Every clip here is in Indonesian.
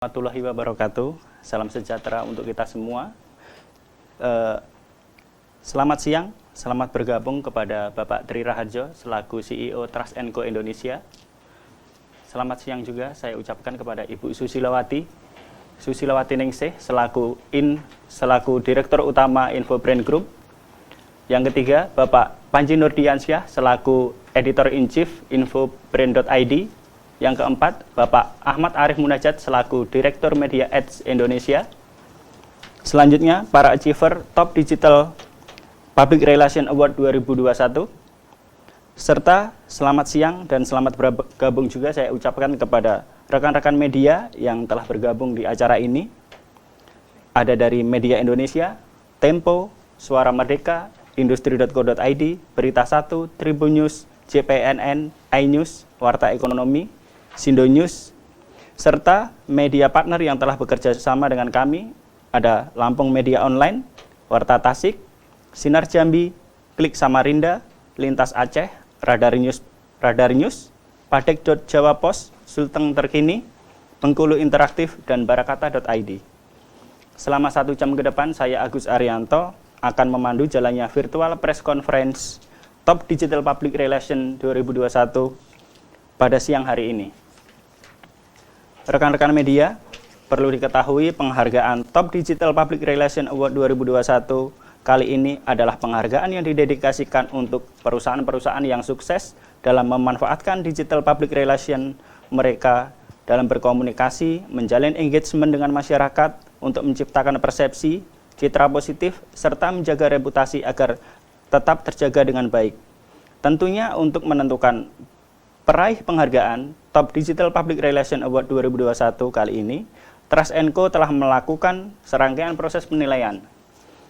Warahmatullahi wabarakatuh. Salam sejahtera untuk kita semua. Selamat siang, selamat bergabung kepada Bapak Tri Raharjo selaku CEO Trust & Co Indonesia. Selamat siang juga saya ucapkan kepada Ibu Susilawati Ningsih selaku Direktur Utama Info Brand Group. Yang ketiga, Bapak Panji Nurdiansyah selaku Editor-in-Chief Infobrand.id. Yang keempat, Bapak Ahmad Arif Munajat selaku Direktur Media Ads Indonesia. Selanjutnya, para achiever Top Digital Public Relation Award 2021. Serta selamat siang dan selamat bergabung juga saya ucapkan kepada rekan-rekan media yang telah bergabung di acara ini. Ada dari Media Indonesia, Tempo, Suara Merdeka, Industri.co.id, Berita 1, Tribun News, JPNN, iNews, Warta Ekonomi, Sindo News, serta media partner yang telah bekerja sama dengan kami, ada Lampung Media Online, Warta Tasik, Sinar Jambi, Klik Samarinda, Lintas Aceh, Radar News, Padek Jawa Pos, Sulteng Terkini, Bengkulu Interaktif, dan Barakata.id. Selama 1 jam ke depan, saya Agus Arianto akan memandu jalannya virtual press conference Top Digital Public Relation 2021 pada siang hari ini. Rekan-rekan media, perlu diketahui penghargaan Top Digital Public Relation Award 2021 kali ini adalah penghargaan yang didedikasikan untuk perusahaan-perusahaan yang sukses dalam memanfaatkan digital public relation mereka dalam berkomunikasi, menjalin engagement dengan masyarakat untuk menciptakan persepsi, citra positif, serta menjaga reputasi agar tetap terjaga dengan baik. Tentunya untuk menentukan peraih penghargaan Top Digital Public Relation Award 2021 kali ini, Trust & Co telah melakukan serangkaian proses penilaian.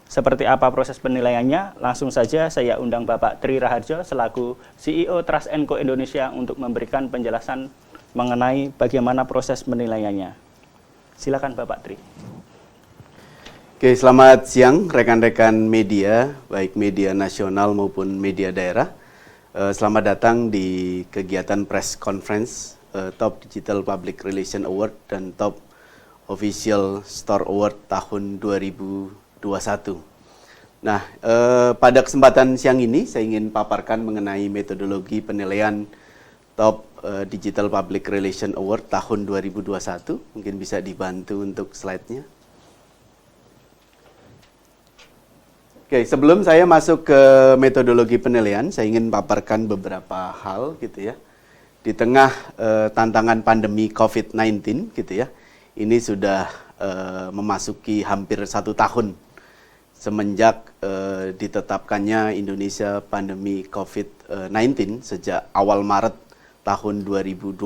Seperti apa proses penilaiannya? Langsung saja saya undang Bapak Tri Raharjo selaku CEO Trust & Co Indonesia untuk memberikan penjelasan mengenai bagaimana proses penilaiannya. Silakan Bapak Tri. Oke, selamat siang rekan-rekan media, baik media nasional maupun media daerah. Selamat datang di kegiatan press conference Top Digital Public Relation Award dan Top Official Store Award tahun 2021. Nah, pada kesempatan siang ini saya ingin paparkan mengenai metodologi penilaian Top Digital Public Relation Award tahun 2021. Mungkin bisa dibantu untuk slide-nya. Oke, sebelum saya masuk ke metodologi penilaian, saya ingin paparkan beberapa hal gitu ya. Di tengah tantangan pandemi COVID-19 gitu ya, ini sudah memasuki hampir 1 tahun semenjak ditetapkannya Indonesia pandemi COVID-19 sejak awal Maret tahun 2020.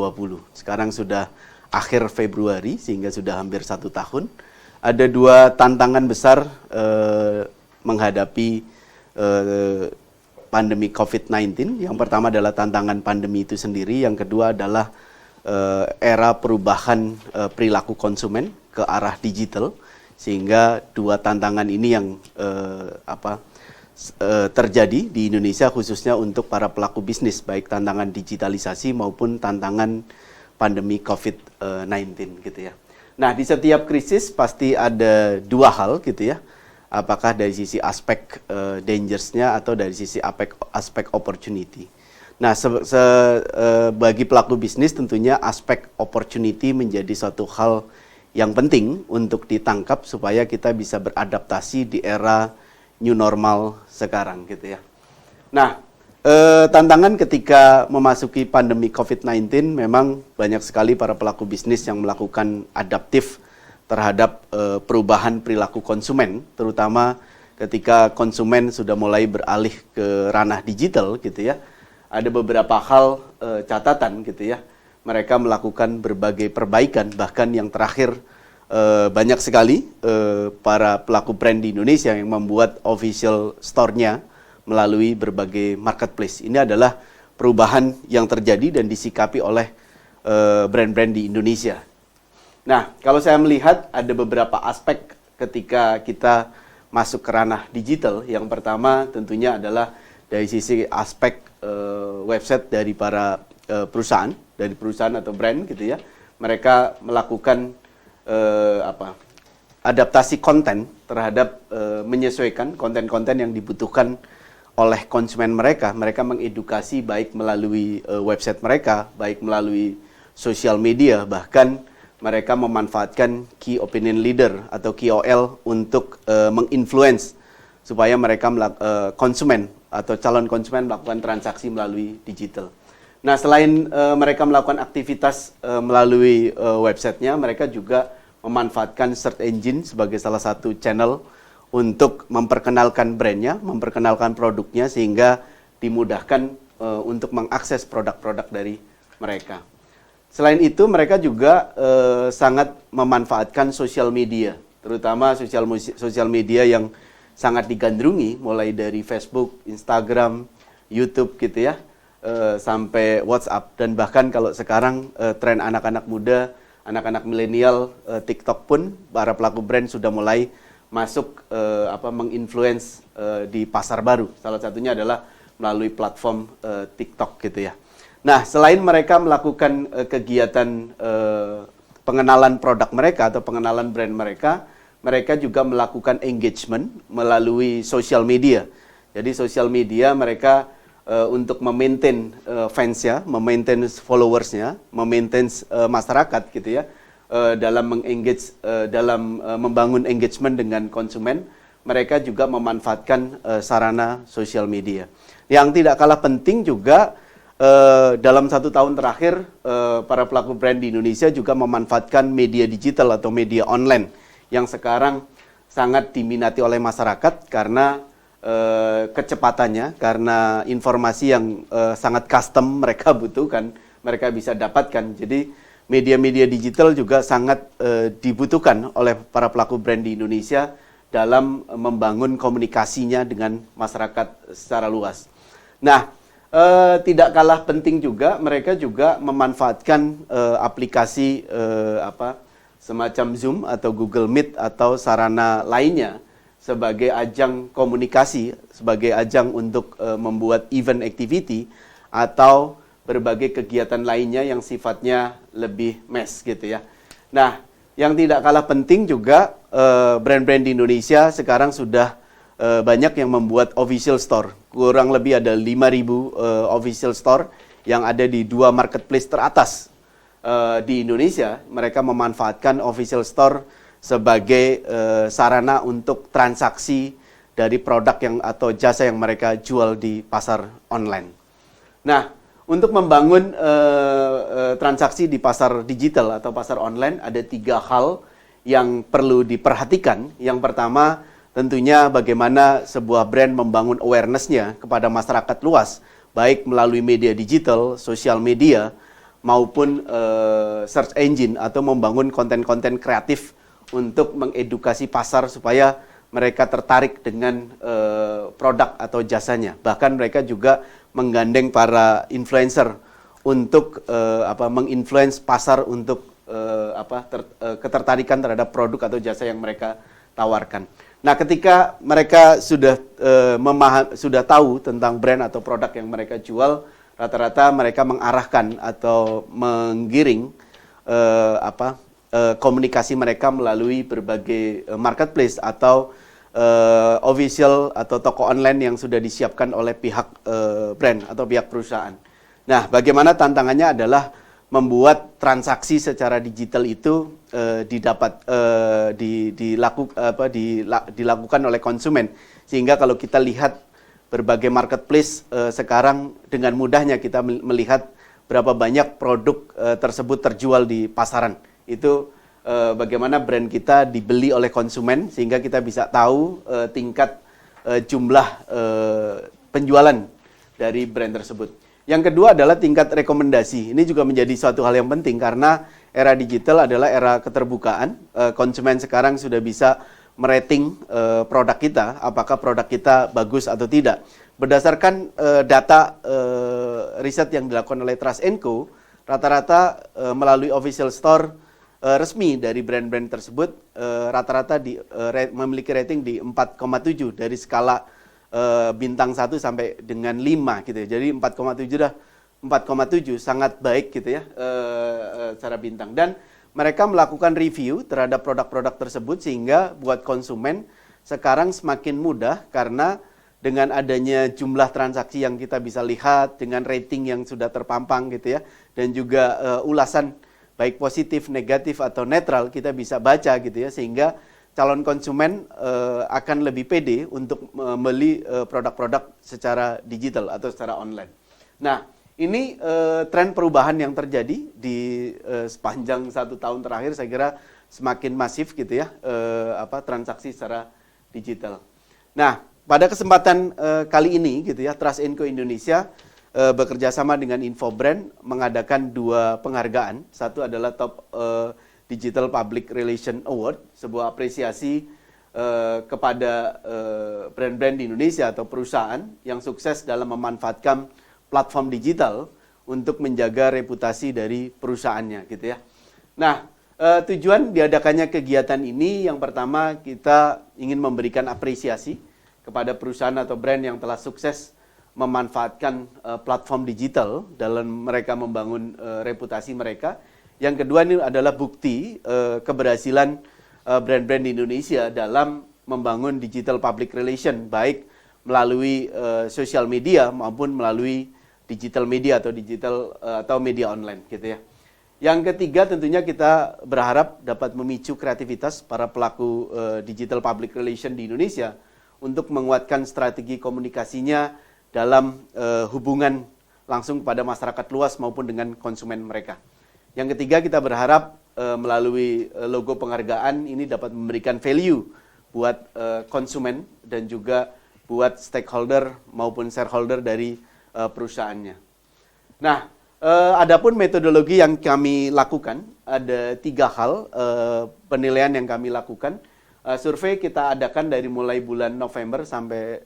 Sekarang sudah akhir Februari sehingga sudah hampir 1 tahun. Ada 2 tantangan besar menghadapi pandemi COVID-19. Yang pertama adalah tantangan pandemi itu sendiri, yang kedua adalah era perubahan perilaku konsumen ke arah digital, sehingga 2 tantangan ini yang terjadi di Indonesia khususnya untuk para pelaku bisnis, baik tantangan digitalisasi maupun tantangan pandemi COVID-19 gitu ya. Nah, di setiap krisis pasti ada 2 hal gitu ya. Apakah dari sisi aspek dangersnya atau dari sisi aspek opportunity. Nah, bagi pelaku bisnis tentunya aspek opportunity menjadi suatu hal yang penting untuk ditangkap supaya kita bisa beradaptasi di era new normal sekarang gitu ya. Nah, tantangan ketika memasuki pandemi COVID-19 memang banyak sekali para pelaku bisnis yang melakukan adaptif terhadap perubahan perilaku konsumen, terutama ketika konsumen sudah mulai beralih ke ranah digital gitu ya. Ada beberapa hal catatan gitu ya. Mereka melakukan berbagai perbaikan, bahkan yang terakhir banyak sekali para pelaku brand di Indonesia yang membuat official store-nya melalui berbagai marketplace. Ini adalah perubahan yang terjadi dan disikapi oleh brand-brand di Indonesia. Nah, kalau saya melihat ada beberapa aspek ketika kita masuk ke ranah digital. Yang pertama tentunya adalah dari sisi aspek website dari para perusahaan atau brand gitu ya. Mereka melakukan adaptasi konten terhadap menyesuaikan konten-konten yang dibutuhkan oleh konsumen mereka. Mereka mengedukasi baik melalui website mereka, baik melalui sosial media, bahkan mereka memanfaatkan key opinion leader atau KOL untuk menginfluence supaya mereka konsumen atau calon konsumen melakukan transaksi melalui digital. Nah, selain mereka melakukan aktivitas melalui websitenya, mereka juga memanfaatkan search engine sebagai salah satu channel untuk memperkenalkan brandnya, memperkenalkan produknya, sehingga dimudahkan untuk mengakses produk-produk dari mereka. Selain itu, mereka juga sangat memanfaatkan sosial media, terutama sosial media yang sangat digandrungi, mulai dari Facebook, Instagram, YouTube gitu ya, sampai WhatsApp. Dan bahkan kalau sekarang tren anak-anak muda, anak-anak milenial, TikTok pun para pelaku brand sudah mulai masuk menginfluence di pasar baru. Salah satunya adalah melalui platform TikTok gitu ya. Nah, selain mereka melakukan kegiatan pengenalan produk mereka atau pengenalan brand mereka, mereka juga melakukan engagement melalui sosial media. Jadi sosial media mereka untuk memaintain fansnya, memaintain followersnya, memaintain masyarakat gitu ya. Dalam mengengage, dalam membangun engagement dengan konsumen, mereka juga memanfaatkan sarana sosial media. Yang tidak kalah penting juga dalam 1 tahun terakhir, para pelaku brand di Indonesia juga memanfaatkan media digital atau media online yang sekarang sangat diminati oleh masyarakat karena kecepatannya, karena informasi yang sangat custom mereka butuhkan, mereka bisa dapatkan. Jadi media-media digital juga sangat dibutuhkan oleh para pelaku brand di Indonesia dalam membangun komunikasinya dengan masyarakat secara luas. Nah, tidak kalah penting juga, mereka juga memanfaatkan aplikasi semacam Zoom atau Google Meet atau sarana lainnya sebagai ajang komunikasi, sebagai ajang untuk membuat event activity atau berbagai kegiatan lainnya yang sifatnya lebih mass gitu ya. Nah, yang tidak kalah penting juga brand-brand di Indonesia sekarang sudah banyak yang membuat official store. Kurang lebih ada 5.000 official store yang ada di 2 marketplace teratas di Indonesia. Mereka memanfaatkan official store sebagai sarana untuk transaksi dari produk yang atau jasa yang mereka jual di pasar online. Nah, untuk membangun transaksi di pasar digital atau pasar online, ada 3 hal yang perlu diperhatikan. Yang pertama, tentunya bagaimana sebuah brand membangun awareness-nya kepada masyarakat luas, baik melalui media digital, sosial media, maupun search engine, atau membangun konten-konten kreatif untuk mengedukasi pasar supaya mereka tertarik dengan produk atau jasanya. Bahkan mereka juga menggandeng para influencer untuk menginfluence pasar untuk ketertarikan terhadap produk atau jasa yang mereka tawarkan. Nah, ketika mereka sudah sudah tahu tentang brand atau produk yang mereka jual, rata-rata mereka mengarahkan atau menggiring komunikasi mereka melalui berbagai marketplace atau official atau toko online yang sudah disiapkan oleh pihak brand atau pihak perusahaan. Nah, bagaimana tantangannya adalah membuat transaksi secara digital itu dilakukan oleh konsumen. Sehingga kalau kita lihat berbagai marketplace sekarang dengan mudahnya kita melihat berapa banyak produk tersebut terjual di pasaran. Itu bagaimana brand kita dibeli oleh konsumen sehingga kita bisa tahu tingkat jumlah penjualan dari brand tersebut. Yang kedua adalah tingkat rekomendasi. Ini juga menjadi suatu hal yang penting karena era digital adalah era keterbukaan. Konsumen sekarang sudah bisa merating produk kita, apakah produk kita bagus atau tidak. Berdasarkan data riset yang dilakukan oleh Trust & Co, rata-rata melalui official store resmi dari brand-brand tersebut rata-rata memiliki rating di 4,7 dari skala bintang 1 sampai dengan 5 gitu ya. Jadi 4,7 sangat baik gitu ya secara bintang. Dan mereka melakukan review terhadap produk-produk tersebut sehingga buat konsumen sekarang semakin mudah karena dengan adanya jumlah transaksi yang kita bisa lihat, dengan rating yang sudah terpampang gitu ya, dan juga ulasan baik positif, negatif atau netral kita bisa baca gitu ya, sehingga calon konsumen akan lebih pede untuk membeli produk-produk secara digital atau secara online. Nah, ini tren perubahan yang terjadi di sepanjang 1 tahun terakhir, saya kira semakin masif gitu ya, transaksi secara digital. Nah, pada kesempatan kali ini gitu ya, Trust & Co Indonesia bekerja sama dengan Infobrand mengadakan 2 penghargaan. Satu adalah Top Digital Public Relation Award, sebuah apresiasi kepada brand-brand di Indonesia atau perusahaan yang sukses dalam memanfaatkan platform digital untuk menjaga reputasi dari perusahaannya gitu ya. Nah, tujuan diadakannya kegiatan ini yang pertama kita ingin memberikan apresiasi kepada perusahaan atau brand yang telah sukses memanfaatkan platform digital dalam mereka membangun reputasi mereka. Yang kedua ini adalah bukti keberhasilan brand-brand di Indonesia dalam membangun digital public relation baik melalui sosial media maupun melalui digital media atau media online gitu ya. Yang ketiga tentunya kita berharap dapat memicu kreativitas para pelaku digital public relation di Indonesia untuk menguatkan strategi komunikasinya dalam hubungan langsung kepada masyarakat luas maupun dengan konsumen mereka. Yang ketiga kita berharap melalui logo penghargaan ini dapat memberikan value buat konsumen dan juga buat stakeholder maupun shareholder dari perusahaannya. Nah, adapun metodologi yang kami lakukan, ada 3 hal penilaian yang kami lakukan. Survei kita adakan dari mulai bulan November sampai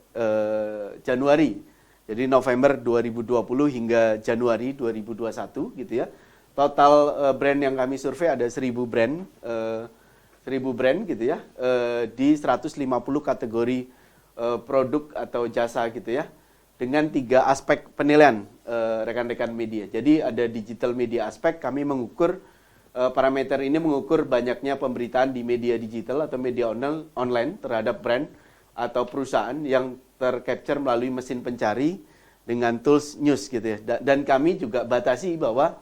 Januari. Jadi November 2020 hingga Januari 2021 gitu ya. Total brand yang kami survei ada 1000 brand, 1000 brand gitu ya, di 150 kategori produk atau jasa gitu ya. Dengan 3 aspek penilaian rekan-rekan media. Jadi ada digital media aspek, kami mengukur parameter ini mengukur banyaknya pemberitaan di media digital atau media online terhadap brand atau perusahaan yang tercapture melalui mesin pencari dengan tools news gitu ya. Dan kami juga batasi bahwa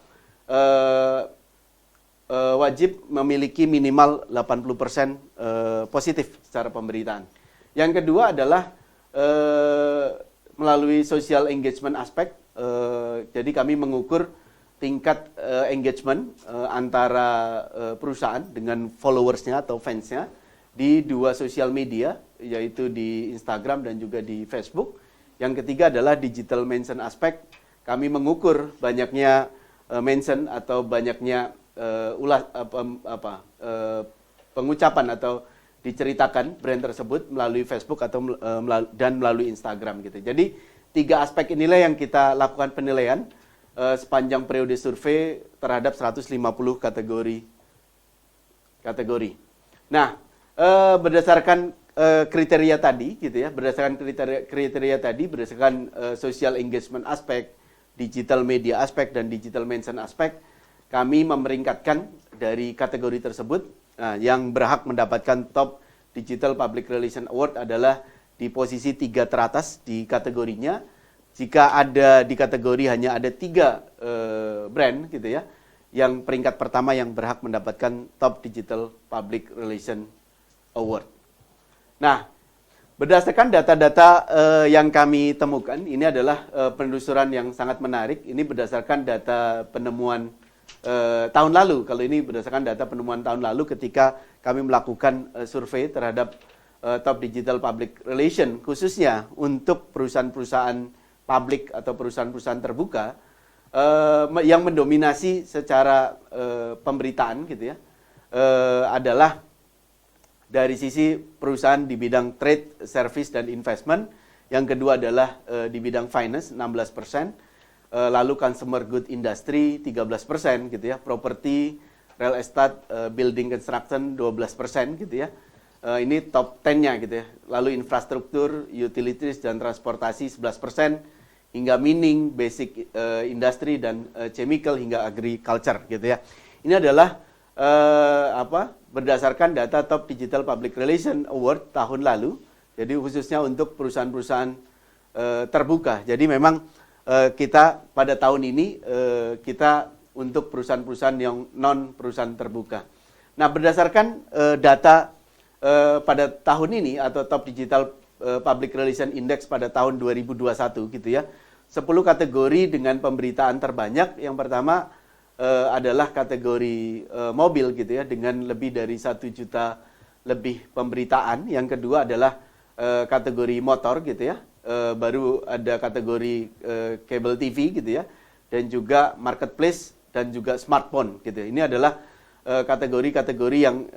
wajib memiliki minimal 80% positif secara pemberitaan. Yang kedua adalah melalui social engagement aspek, jadi kami mengukur tingkat engagement antara perusahaan dengan followersnya atau fansnya di 2 sosial media, yaitu di Instagram dan juga di Facebook. Yang ketiga adalah digital mention aspek, kami mengukur banyaknya mention atau banyaknya pengucapan atau diceritakan brand tersebut melalui Facebook atau dan melalui Instagram gitu. Jadi 3 aspek inilah yang kita lakukan penilaian sepanjang periode survei terhadap 150 kategori. Nah, berdasarkan kriteria tadi gitu ya, berdasarkan kriteria tadi, berdasarkan social engagement aspek, digital media aspek dan digital mention aspek, kami memeringkatkan dari kategori tersebut. Nah, yang berhak mendapatkan Top Digital Public Relation Award adalah di posisi 3 teratas di kategorinya. Jika ada di kategori hanya ada 3 brand gitu ya, yang peringkat pertama yang berhak mendapatkan Top Digital Public Relation Award. Nah, berdasarkan data-data yang kami temukan, ini adalah penelusuran yang sangat menarik. Ini berdasarkan data penemuan tahun lalu. Kalau ini berdasarkan data penemuan tahun lalu ketika kami melakukan survei terhadap Top Digital Public Relation, khususnya untuk perusahaan-perusahaan publik atau perusahaan-perusahaan terbuka yang mendominasi secara pemberitaan gitu ya, adalah dari sisi perusahaan di bidang trade, service, dan investment. Yang kedua adalah di bidang finance 16%. Lalu consumer good industry 13% gitu ya, property, real estate, building construction 12% gitu ya. Ini top 10-nya gitu ya. Lalu infrastruktur, utilities dan transportasi 11%, hingga mining, basic industry dan chemical hingga agriculture gitu ya. Ini adalah berdasarkan data Top Digital Public Relation Award tahun lalu. Jadi khususnya untuk perusahaan-perusahaan terbuka. Jadi memang kita pada tahun ini kita untuk perusahaan-perusahaan yang non perusahaan terbuka. Nah, berdasarkan data pada tahun ini atau Top Digital Public Relation Index pada tahun 2021 gitu ya. 10 kategori dengan pemberitaan terbanyak. Yang pertama adalah kategori mobil gitu ya, dengan lebih dari 1 juta lebih pemberitaan. Yang kedua adalah kategori motor gitu ya. Baru ada kategori cable TV gitu ya, dan juga marketplace dan juga smartphone gitu. Ini adalah kategori-kategori yang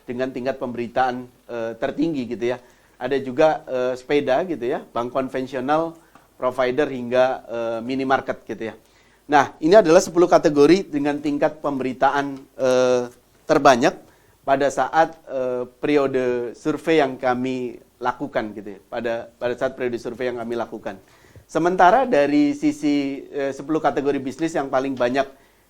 dengan tingkat pemberitaan tertinggi gitu ya. Ada juga sepeda gitu ya, bank konvensional, provider hingga minimarket gitu ya. Nah, ini adalah 10 kategori dengan tingkat pemberitaan terbanyak pada saat periode survei yang kami lakukan gitu ya. Pada saat periode survei yang kami lakukan. Sementara dari sisi 10 kategori bisnis yang paling banyak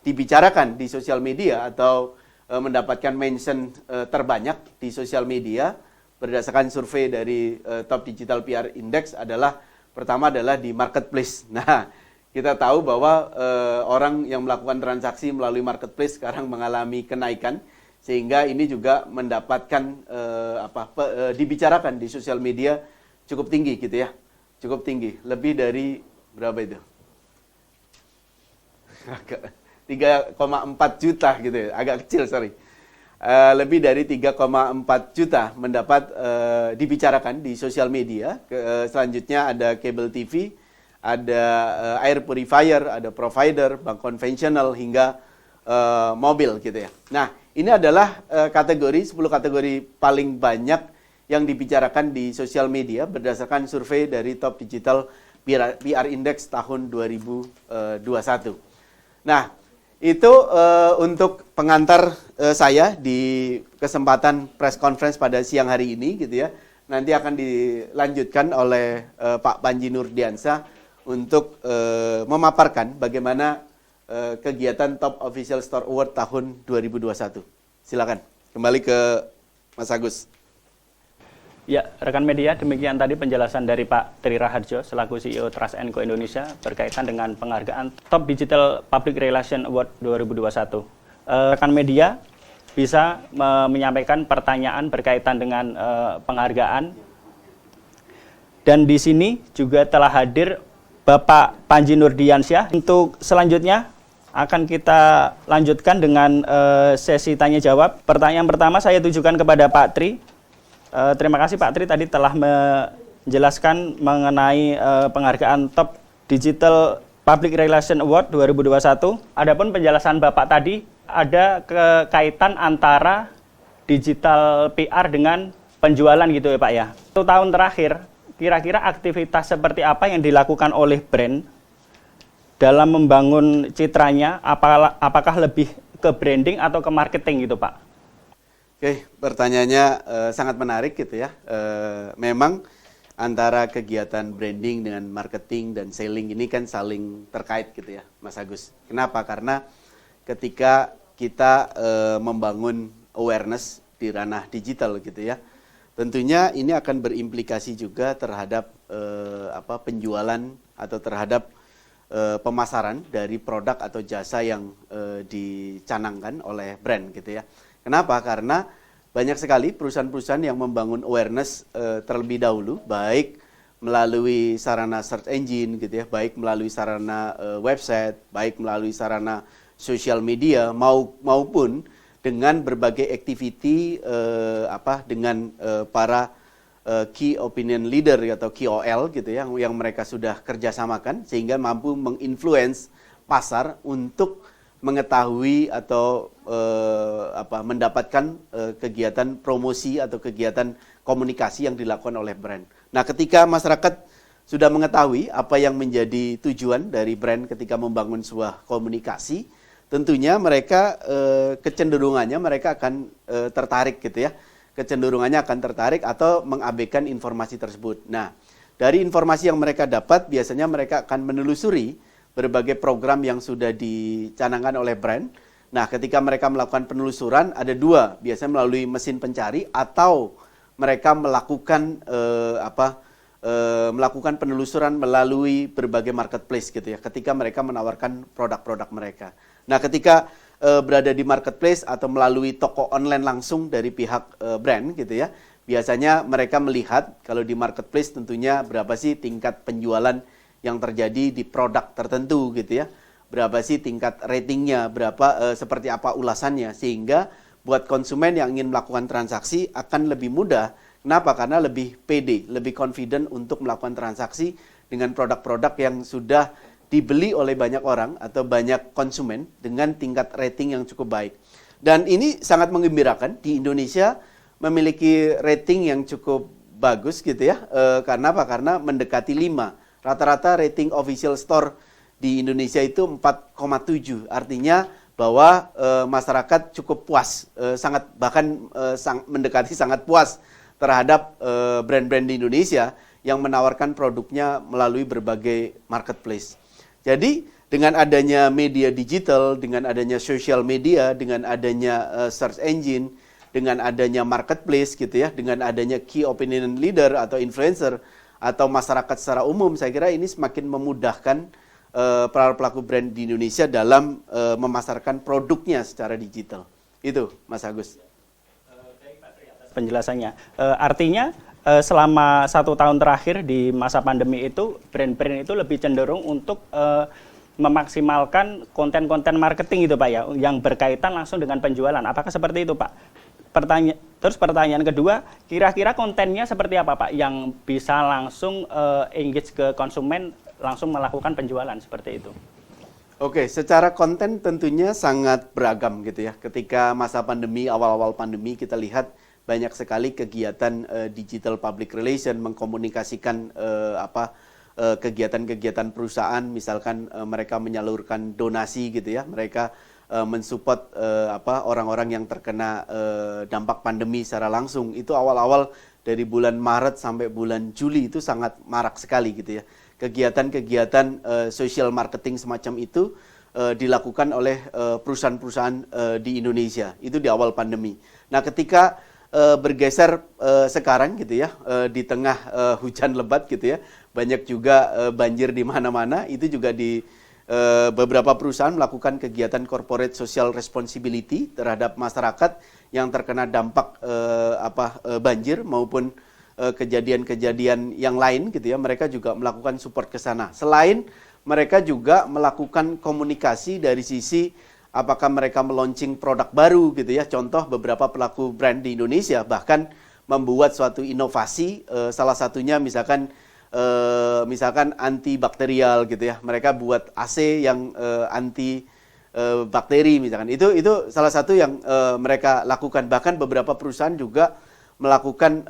dibicarakan di sosial media atau mendapatkan mention terbanyak di sosial media berdasarkan survei dari Top Digital PR Index adalah pertama adalah di marketplace. Nah, kita tahu bahwa orang yang melakukan transaksi melalui marketplace sekarang mengalami kenaikan, sehingga ini juga mendapatkan dibicarakan di sosial media cukup tinggi gitu ya. Cukup tinggi, lebih dari berapa itu? 3,4 juta gitu ya, agak kecil sorry. Lebih dari 3,4 juta mendapat dibicarakan di sosial media. Selanjutnya ada cable TV, ada air purifier, ada provider, bank konvensional hingga mobil gitu ya. Nah, ini adalah 10 kategori paling banyak yang dibicarakan di sosial media berdasarkan survei dari Top Digital PR Index tahun 2021. Nah, itu untuk pengantar saya di kesempatan press conference pada siang hari ini gitu ya. Nanti akan dilanjutkan oleh Pak Panji Nurdiansyah untuk memaparkan bagaimana kegiatan Top Official Store Award tahun 2021. Silakan, kembali ke Mas Agus. Ya, rekan media, demikian tadi penjelasan dari Pak Tri Raharjo selaku CEO Trust & Co Indonesia berkaitan dengan penghargaan Top Digital Public Relation Award 2021. Rekan media bisa menyampaikan pertanyaan berkaitan dengan penghargaan. Dan di sini juga telah hadir Bapak Panji Nurdiansyah. Untuk selanjutnya akan kita lanjutkan dengan sesi tanya jawab. Pertanyaan pertama saya tujukan kepada Pak Tri. Terima kasih Pak Tri tadi telah menjelaskan mengenai penghargaan Top Digital Public Relation Award 2021. Adapun penjelasan Bapak tadi ada kekaitan antara digital PR dengan penjualan gitu ya Pak ya. 1 tahun terakhir, kira-kira aktivitas seperti apa yang dilakukan oleh brand dalam membangun citranya, apakah lebih ke branding atau ke marketing gitu Pak? Oke, pertanyaannya sangat menarik gitu ya. Memang antara kegiatan branding dengan marketing dan selling ini kan saling terkait gitu ya, Mas Agus. Kenapa? Karena ketika kita membangun awareness di ranah digital gitu ya, tentunya ini akan berimplikasi juga terhadap penjualan atau terhadap pemasaran dari produk atau jasa yang dicanangkan oleh brand gitu ya. Kenapa? Karena banyak sekali perusahaan-perusahaan yang membangun awareness terlebih dahulu, baik melalui sarana search engine gitu ya, baik melalui sarana website, baik melalui sarana sosial media maupun dengan berbagai activity dengan para key opinion leader atau KOL gitu ya, yang mereka sudah kerjasamakan sehingga mampu menginfluence pasar untuk mengetahui atau mendapatkan kegiatan promosi atau kegiatan komunikasi yang dilakukan oleh brand. Nah, ketika masyarakat sudah mengetahui apa yang menjadi tujuan dari brand ketika membangun sebuah komunikasi, tentunya mereka kecenderungannya mereka akan tertarik gitu ya. Kecenderungannya akan tertarik atau mengabaikan informasi tersebut. Nah, dari informasi yang mereka dapat, biasanya mereka akan menelusuri berbagai program yang sudah dicanangkan oleh brand. Nah, ketika mereka melakukan penelusuran ada dua, biasanya melalui mesin pencari atau mereka melakukan melakukan penelusuran melalui berbagai marketplace gitu ya. Ketika mereka menawarkan produk-produk mereka. Nah, ketika berada di marketplace atau melalui toko online langsung dari pihak brand gitu ya. Biasanya mereka melihat kalau di marketplace tentunya berapa sih tingkat penjualan yang terjadi di produk tertentu gitu ya. Berapa sih tingkat ratingnya, berapa seperti apa ulasannya, sehingga buat konsumen yang ingin melakukan transaksi akan lebih mudah. Kenapa? Karena lebih pede, lebih confident untuk melakukan transaksi dengan produk-produk yang sudah dibeli oleh banyak orang atau banyak konsumen dengan tingkat rating yang cukup baik. Dan ini sangat menggembirakan, di Indonesia memiliki rating yang cukup bagus gitu ya. Karena apa? Karena mendekati 5. Rata-rata rating official store di Indonesia itu 4,7, artinya bahwa masyarakat cukup puas, mendekati sangat puas terhadap brand-brand di Indonesia yang menawarkan produknya melalui berbagai marketplace. Jadi dengan adanya media digital, dengan adanya social media, dengan adanya search engine, dengan adanya marketplace gitu ya, dengan adanya key opinion leader atau influencer atau masyarakat secara umum, saya kira ini semakin memudahkan para pelaku brand di Indonesia dalam memasarkan produknya secara digital. Itu, Mas Agus. Penjelasannya. Artinya selama 1 tahun terakhir di masa pandemi itu, brand-brand itu lebih cenderung untuk memaksimalkan konten-konten marketing itu Pak ya, yang berkaitan langsung dengan penjualan. Apakah seperti itu Pak? Terus pertanyaan kedua, kira-kira kontennya seperti apa Pak yang bisa langsung engage ke konsumen, langsung melakukan penjualan seperti itu? Oke, secara konten tentunya sangat beragam gitu ya. Ketika masa pandemi, awal-awal pandemi kita lihat banyak sekali kegiatan digital public relation mengkomunikasikan kegiatan-kegiatan perusahaan, misalkan mereka menyalurkan donasi gitu ya, mereka mensupport orang-orang yang terkena dampak pandemi secara langsung. Itu awal-awal dari bulan Maret sampai bulan Juli itu sangat marak sekali gitu ya. Kegiatan-kegiatan social marketing semacam itu dilakukan oleh perusahaan-perusahaan di Indonesia. Itu di awal pandemi. Nah, ketika bergeser sekarang gitu ya, di tengah hujan lebat gitu ya, banyak juga banjir di mana-mana, itu juga di beberapa perusahaan melakukan kegiatan corporate social responsibility terhadap masyarakat yang terkena dampak banjir maupun kejadian-kejadian yang lain gitu ya, mereka juga melakukan support ke sana. Selain mereka juga melakukan komunikasi dari sisi apakah mereka meluncing produk baru gitu ya. Contoh beberapa pelaku brand di Indonesia bahkan membuat suatu inovasi, salah satunya misalkan antibakterial gitu ya. Mereka buat AC yang anti bakteri misalkan. Itu salah satu yang mereka lakukan. Bahkan beberapa perusahaan juga melakukan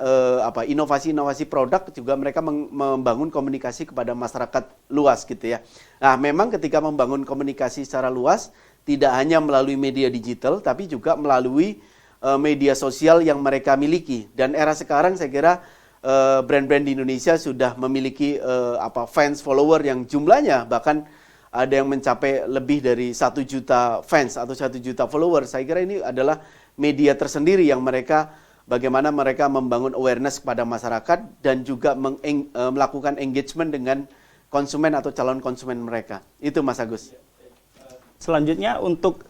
inovasi-inovasi produk, juga mereka membangun komunikasi kepada masyarakat luas gitu ya. Nah, memang ketika membangun komunikasi secara luas tidak hanya melalui media digital tapi juga melalui media sosial yang mereka miliki. Dan era sekarang saya kira brand-brand di Indonesia sudah memiliki fans follower yang jumlahnya bahkan ada yang mencapai lebih dari 1 juta fans atau 1 juta follower. Saya kira ini adalah media tersendiri yang bagaimana mereka membangun awareness kepada masyarakat dan juga melakukan engagement dengan konsumen atau calon konsumen mereka. Itu Mas Agus. Selanjutnya untuk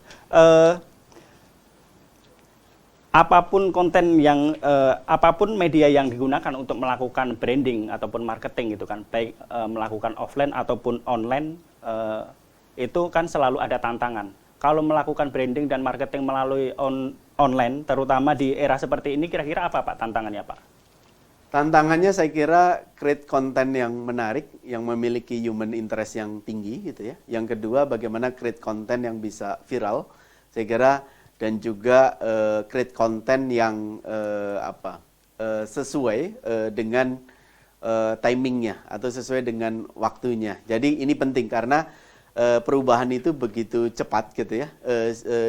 apapun konten yang apapun media yang digunakan untuk melakukan branding ataupun marketing gitu kan, baik melakukan offline ataupun online, itu kan selalu ada tantangan. Kalau melakukan branding dan marketing melalui online, terutama di era seperti ini, kira-kira apa Pak tantangannya Pak? Tantangannya saya kira create konten yang menarik, yang memiliki human interest yang tinggi gitu ya. Yang kedua, bagaimana create konten yang bisa viral, saya kira, dan juga create konten yang sesuai dengan timingnya atau sesuai dengan waktunya. Jadi ini penting karena perubahan itu begitu cepat gitu ya.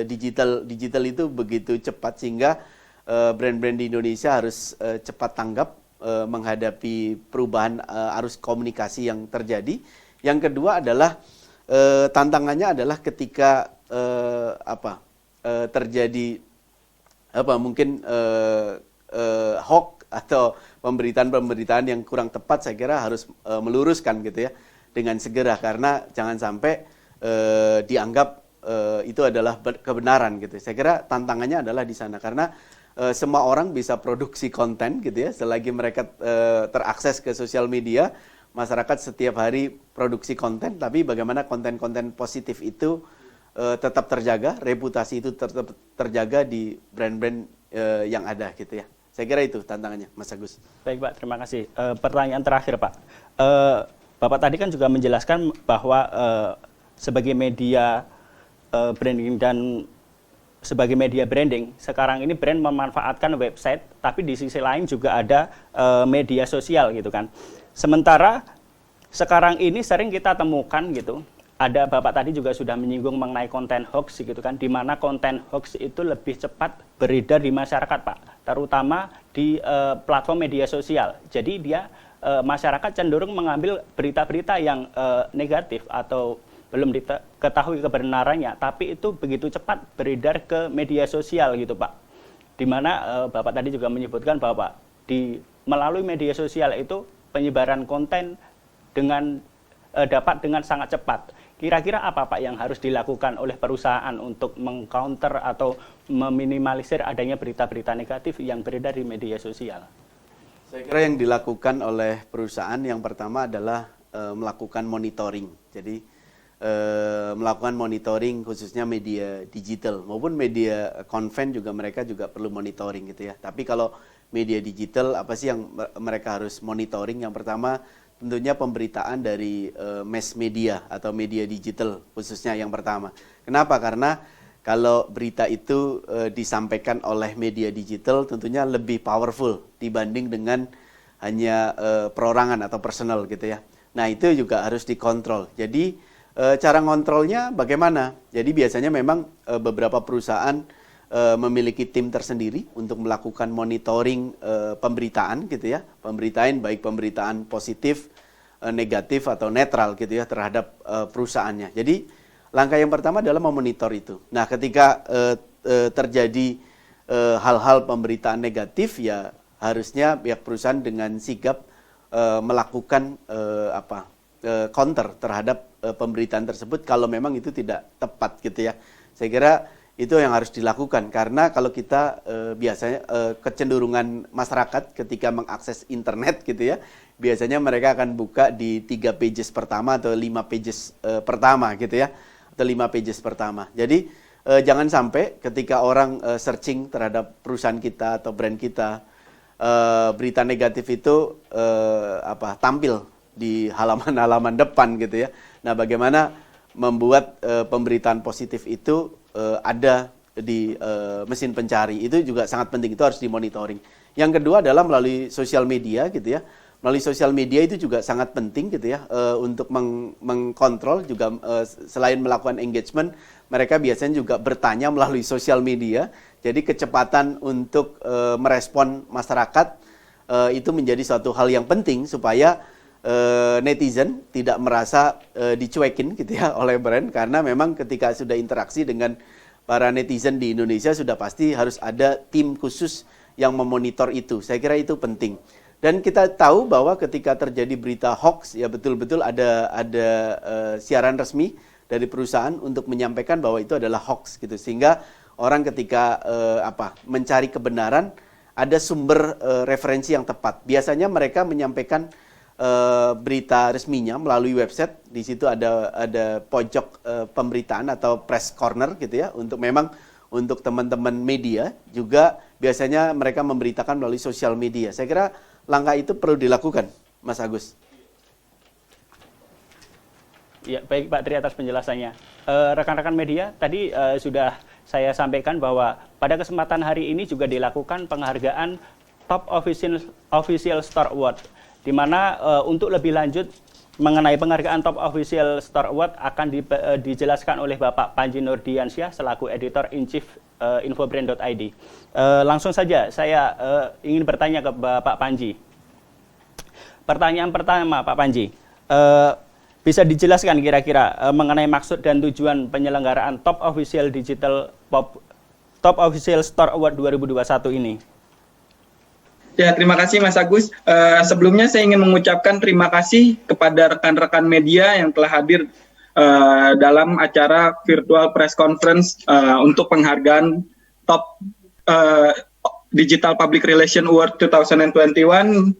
Digital itu begitu cepat sehingga brand-brand di Indonesia harus cepat tanggap menghadapi perubahan arus komunikasi yang terjadi. Yang kedua adalah tantangannya adalah ketika terjadi mungkin hoax atau pemberitaan-pemberitaan yang kurang tepat, saya kira harus meluruskan gitu ya dengan segera, karena jangan sampai dianggap itu adalah kebenaran gitu. Saya kira tantangannya adalah di sana, karena semua orang bisa produksi konten gitu ya, selagi mereka terakses ke sosial media. Masyarakat setiap hari produksi konten, tapi bagaimana konten-konten positif itu tetap terjaga, reputasi itu tetap terjaga di brand-brand yang ada gitu ya. Saya kira itu tantangannya, Mas Agus. Baik Pak, terima kasih. Pertanyaan terakhir Pak, Bapak tadi kan juga menjelaskan bahwa sebagai media branding dan sebagai media branding, sekarang ini brand memanfaatkan website, tapi di sisi lain juga ada media sosial gitu kan. Sementara sekarang ini sering kita temukan gitu, ada Bapak tadi juga sudah menyinggung mengenai konten hoax gitu kan, di mana konten hoax itu lebih cepat beredar di masyarakat Pak, terutama di platform media sosial. Jadi dia masyarakat cenderung mengambil berita-berita yang negatif atau belum diketahui kebenarannya, tapi itu begitu cepat beredar ke media sosial gitu Pak. Di mana Bapak tadi juga menyebutkan bahwa melalui media sosial itu penyebaran konten dapat dengan sangat cepat. Kira-kira apa Pak yang harus dilakukan oleh perusahaan untuk mengcounter atau meminimalisir adanya berita-berita negatif yang beredar di media sosial? Saya kira yang dilakukan oleh perusahaan yang pertama adalah melakukan monitoring. Jadi melakukan monitoring khususnya media digital maupun media konven juga, mereka juga perlu monitoring gitu ya. Tapi kalau media digital, apa sih yang mereka harus monitoring? Yang pertama tentunya pemberitaan dari mass media atau media digital khususnya yang pertama. Kenapa? Karena kalau berita itu disampaikan oleh media digital tentunya lebih powerful dibanding dengan hanya perorangan atau personal gitu ya. Nah itu juga harus dikontrol. Jadi cara ngontrolnya bagaimana? Jadi biasanya memang beberapa perusahaan memiliki tim tersendiri untuk melakukan monitoring pemberitaan gitu ya, pemberitaan baik pemberitaan positif, negatif atau netral gitu ya terhadap perusahaannya. Jadi langkah yang pertama adalah memonitor itu. Nah, ketika terjadi hal-hal pemberitaan negatif, ya harusnya pihak perusahaan dengan sigap melakukan counter terhadap pemberitaan tersebut kalau memang itu tidak tepat gitu ya. Saya kira itu yang harus dilakukan, karena kalau kita biasanya kecenderungan masyarakat ketika mengakses internet gitu ya, biasanya mereka akan buka di 3 pages pertama atau 5 pages pertama gitu ya, atau 5 pages pertama. Jadi jangan sampai ketika orang searching terhadap perusahaan kita atau brand kita, berita negatif itu tampil di halaman-halaman depan gitu ya. Nah, bagaimana membuat pemberitaan positif itu ada di mesin pencari, itu juga sangat penting, itu harus dimonitoring. Yang kedua adalah melalui sosial media gitu ya. Melalui sosial media itu juga sangat penting gitu ya, untuk mengkontrol juga, selain melakukan engagement, mereka biasanya juga bertanya melalui sosial media. Jadi kecepatan untuk merespon masyarakat itu menjadi suatu hal yang penting supaya netizen tidak merasa dicuekin gitu ya oleh brand, karena memang ketika sudah interaksi dengan para netizen di Indonesia sudah pasti harus ada tim khusus yang memonitor itu. Saya kira itu penting. Dan kita tahu bahwa ketika terjadi berita hoax, ya betul-betul ada siaran resmi dari perusahaan untuk menyampaikan bahwa itu adalah hoax gitu, sehingga orang ketika mencari kebenaran ada sumber referensi yang tepat. Biasanya mereka menyampaikan berita resminya melalui website. Di situ ada pojok pemberitaan atau press corner gitu ya, untuk memang untuk teman-teman media juga biasanya mereka memberitakan melalui sosial media. Saya kira langkah itu perlu dilakukan, Mas Agus. Ya, baik Pak Tri atas penjelasannya. Rekan-rekan media, tadi sudah saya sampaikan bahwa pada kesempatan hari ini juga dilakukan penghargaan Top Official Store Award, di mana untuk lebih lanjut mengenai penghargaan Top Official Store Award akan dijelaskan oleh Bapak Panji Nurdiansyah selaku Editor-in-Chief Infobrand.id. Langsung saja saya ingin bertanya ke Bapak Panji. Pertanyaan pertama Pak Panji, bisa dijelaskan kira-kira mengenai maksud dan tujuan penyelenggaraan Top Official Digital Top Official Store Award 2021 ini? Ya, terima kasih Mas Agus. Sebelumnya saya ingin mengucapkan terima kasih kepada rekan-rekan media yang telah hadir dalam acara virtual press conference untuk penghargaan Top Digital Public Relation Award 2021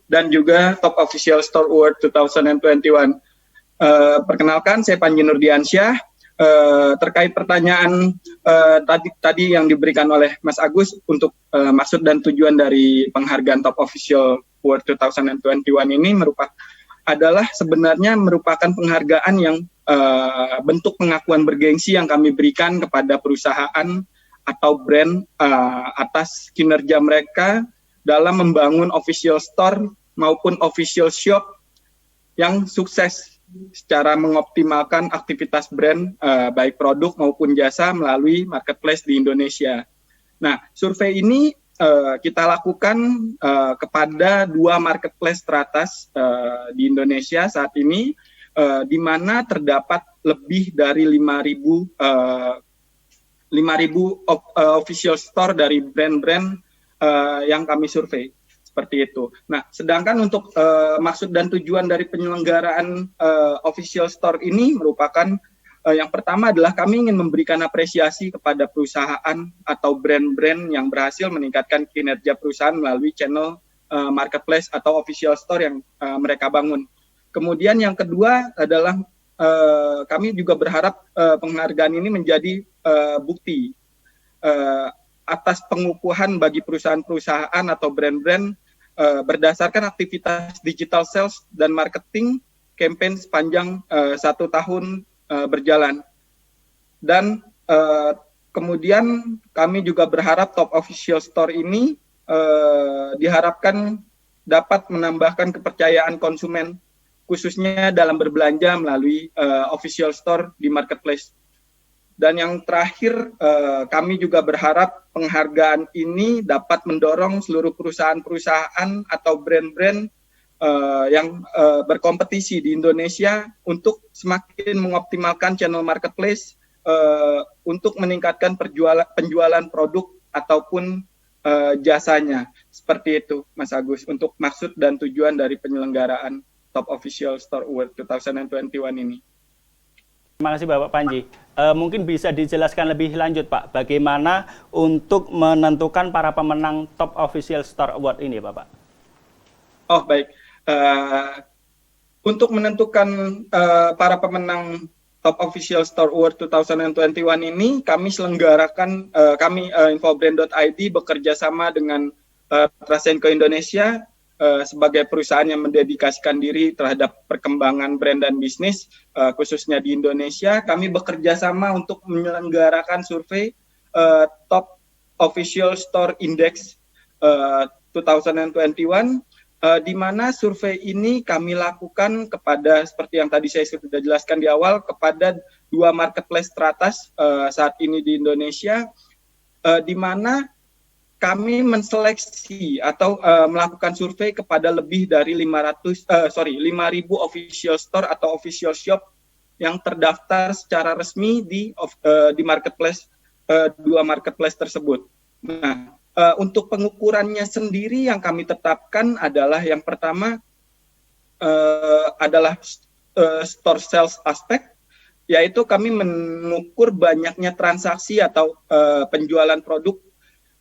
dan juga Top Official Store Award 2021. Perkenalkan, saya Panji Nurdiansyah. Terkait pertanyaan tadi yang diberikan oleh Mas Agus untuk maksud dan tujuan dari penghargaan Top Official Award 2021 ini adalah sebenarnya merupakan penghargaan yang bentuk pengakuan bergengsi yang kami berikan kepada perusahaan atau brand atas kinerja mereka dalam membangun official store maupun official shop yang sukses secara mengoptimalkan aktivitas brand baik produk maupun jasa melalui marketplace di Indonesia. Nah, survei ini kita lakukan kepada 2 marketplace teratas di Indonesia saat ini, di mana terdapat lebih dari 5.000 official store dari brand-brand yang kami survei. Seperti itu. Nah, sedangkan untuk maksud dan tujuan dari penyelenggaraan official store ini merupakan yang pertama adalah kami ingin memberikan apresiasi kepada perusahaan atau brand-brand yang berhasil meningkatkan kinerja perusahaan melalui channel marketplace atau official store yang mereka bangun. Kemudian yang kedua adalah kami juga berharap penghargaan ini menjadi bukti atas pengukuhan bagi perusahaan-perusahaan atau brand-brand berdasarkan aktivitas digital sales dan marketing campaign sepanjang 1 tahun berjalan. Dan kemudian kami juga berharap Top Official Store ini diharapkan dapat menambahkan kepercayaan konsumen khususnya dalam berbelanja melalui official store di marketplace. Dan yang terakhir, kami juga berharap penghargaan ini dapat mendorong seluruh perusahaan-perusahaan atau brand-brand yang berkompetisi di Indonesia untuk semakin mengoptimalkan channel marketplace untuk meningkatkan penjualan produk ataupun jasanya. Seperti itu, Mas Agus, untuk maksud dan tujuan dari penyelenggaraan Top Official Store Award 2021 ini. Terima kasih Bapak Panji. Mungkin bisa dijelaskan lebih lanjut Pak, bagaimana untuk menentukan para pemenang Top Official Store Award ini Bapak? Oh baik, untuk menentukan para pemenang Top Official Store Award 2021 ini, kami selenggarakan, infobrand.id bekerja sama dengan Trust&Co Indonesia sebagai perusahaan yang mendedikasikan diri terhadap perkembangan brand dan bisnis, khususnya di Indonesia. Kami bekerja sama untuk menyelenggarakan survei Top Official Store Index 2021, di mana survei ini kami lakukan kepada, seperti yang tadi saya sudah jelaskan di awal, kepada 2 marketplace teratas saat ini di Indonesia, di mana kami menseleksi atau melakukan survei kepada lebih dari 5.000 official store atau official shop yang terdaftar secara resmi di marketplace 2 marketplace tersebut. Nah, untuk pengukurannya sendiri yang kami tetapkan adalah yang pertama adalah store sales aspect, yaitu kami mengukur banyaknya transaksi atau penjualan produk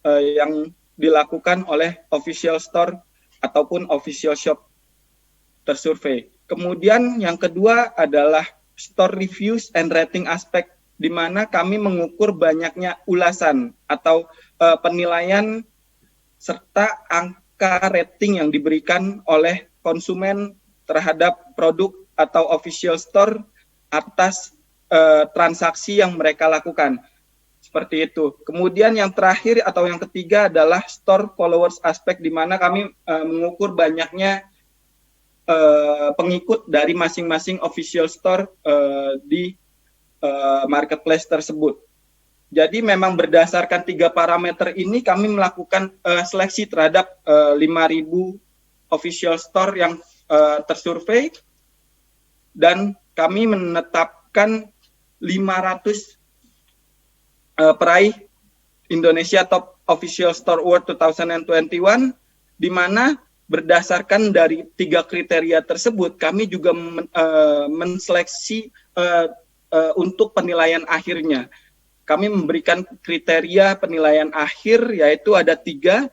yang dilakukan oleh official store ataupun official shop tersurvei. Kemudian yang kedua adalah store reviews and rating aspect, di mana kami mengukur banyaknya ulasan atau penilaian serta angka rating yang diberikan oleh konsumen terhadap produk atau official store atas transaksi yang mereka lakukan. Seperti itu. Kemudian yang terakhir atau yang ketiga adalah store followers aspect, di mana kami mengukur banyaknya pengikut dari masing-masing official store di marketplace tersebut. Jadi memang berdasarkan 3 parameter ini kami melakukan seleksi terhadap 5.000 official store yang tersurvei, dan kami menetapkan 500 peraih Indonesia Top Official Store Award 2021, di mana berdasarkan dari 3 kriteria tersebut, kami juga menseleksi untuk penilaian akhirnya. Kami memberikan kriteria penilaian akhir, yaitu ada 3.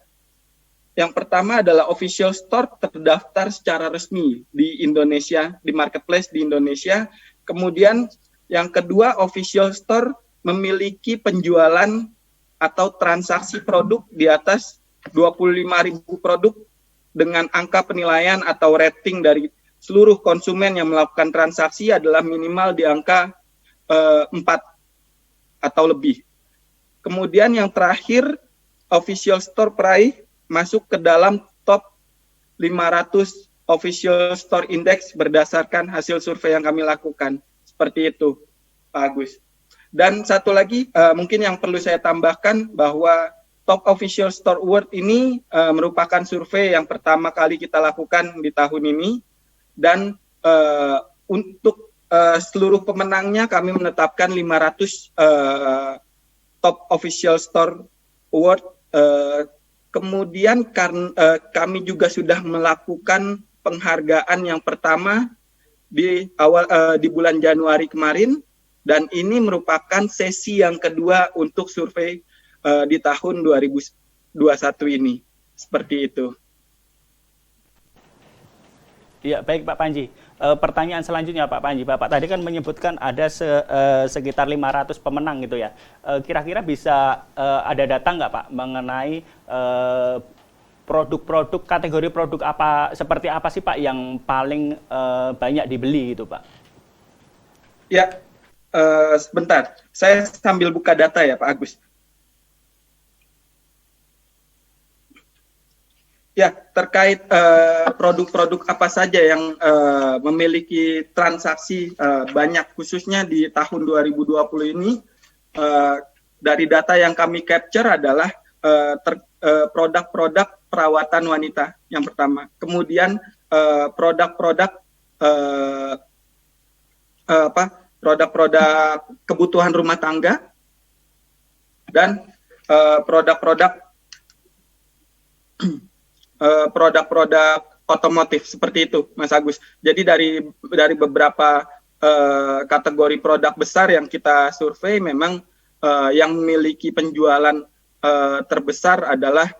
Yang pertama adalah official store terdaftar secara resmi di Indonesia, di marketplace di Indonesia. Kemudian yang kedua, official store memiliki penjualan atau transaksi produk di atas 25.000 produk dengan angka penilaian atau rating dari seluruh konsumen yang melakukan transaksi adalah minimal di angka 4 atau lebih. Kemudian yang terakhir, official store price masuk ke dalam top 500 official store index berdasarkan hasil survei yang kami lakukan. Seperti itu, Pak Agus. Dan satu lagi, mungkin yang perlu saya tambahkan bahwa Top Official Store Award ini merupakan survei yang pertama kali kita lakukan di tahun ini, dan untuk seluruh pemenangnya kami menetapkan 500 Top Official Store Award. Kemudian kami juga sudah melakukan penghargaan yang pertama di bulan Januari kemarin, dan ini merupakan sesi yang kedua untuk survei di tahun 2021 ini. Seperti itu. Ya, baik Pak Panji. Pertanyaan selanjutnya Pak Panji. Bapak tadi kan menyebutkan ada sekitar 500 pemenang gitu ya. Kira-kira bisa ada data nggak Pak mengenai produk-produk, kategori produk apa, seperti apa sih Pak yang paling banyak dibeli gitu Pak? Ya, sebentar. Saya sambil buka data ya Pak Agus. Ya, terkait produk-produk apa saja yang memiliki transaksi banyak, khususnya di tahun 2020 ini, dari data yang kami capture adalah produk-produk perawatan wanita yang pertama. Kemudian produk-produk produk-produk kebutuhan rumah tangga, dan produk-produk otomotif, seperti itu Mas Agus. Jadi dari beberapa kategori produk besar yang kita survei, memang yang memiliki penjualan terbesar adalah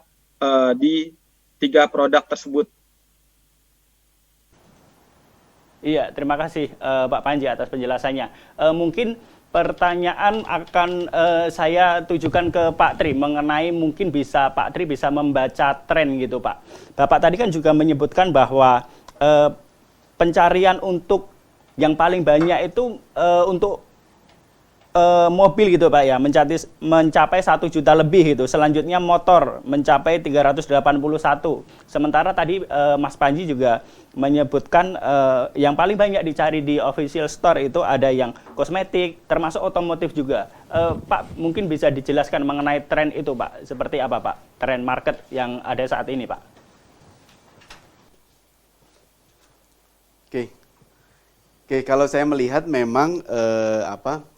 di 3 produk tersebut. Iya, terima kasih Pak Panji atas penjelasannya. Mungkin pertanyaan akan saya tujukan ke Pak Tri mengenai mungkin bisa Pak Tri bisa membaca tren gitu Pak. Bapak tadi kan juga menyebutkan bahwa pencarian untuk yang paling banyak itu untuk mobil gitu Pak ya, mencapai 1 juta lebih gitu. Selanjutnya motor mencapai 381. Sementara tadi Mas Panji juga menyebutkan yang paling banyak dicari di official store itu ada yang kosmetik, termasuk otomotif juga. Pak, mungkin bisa dijelaskan mengenai tren itu Pak. Seperti apa Pak, tren market yang ada saat ini Pak? Oke, kalau saya melihat memang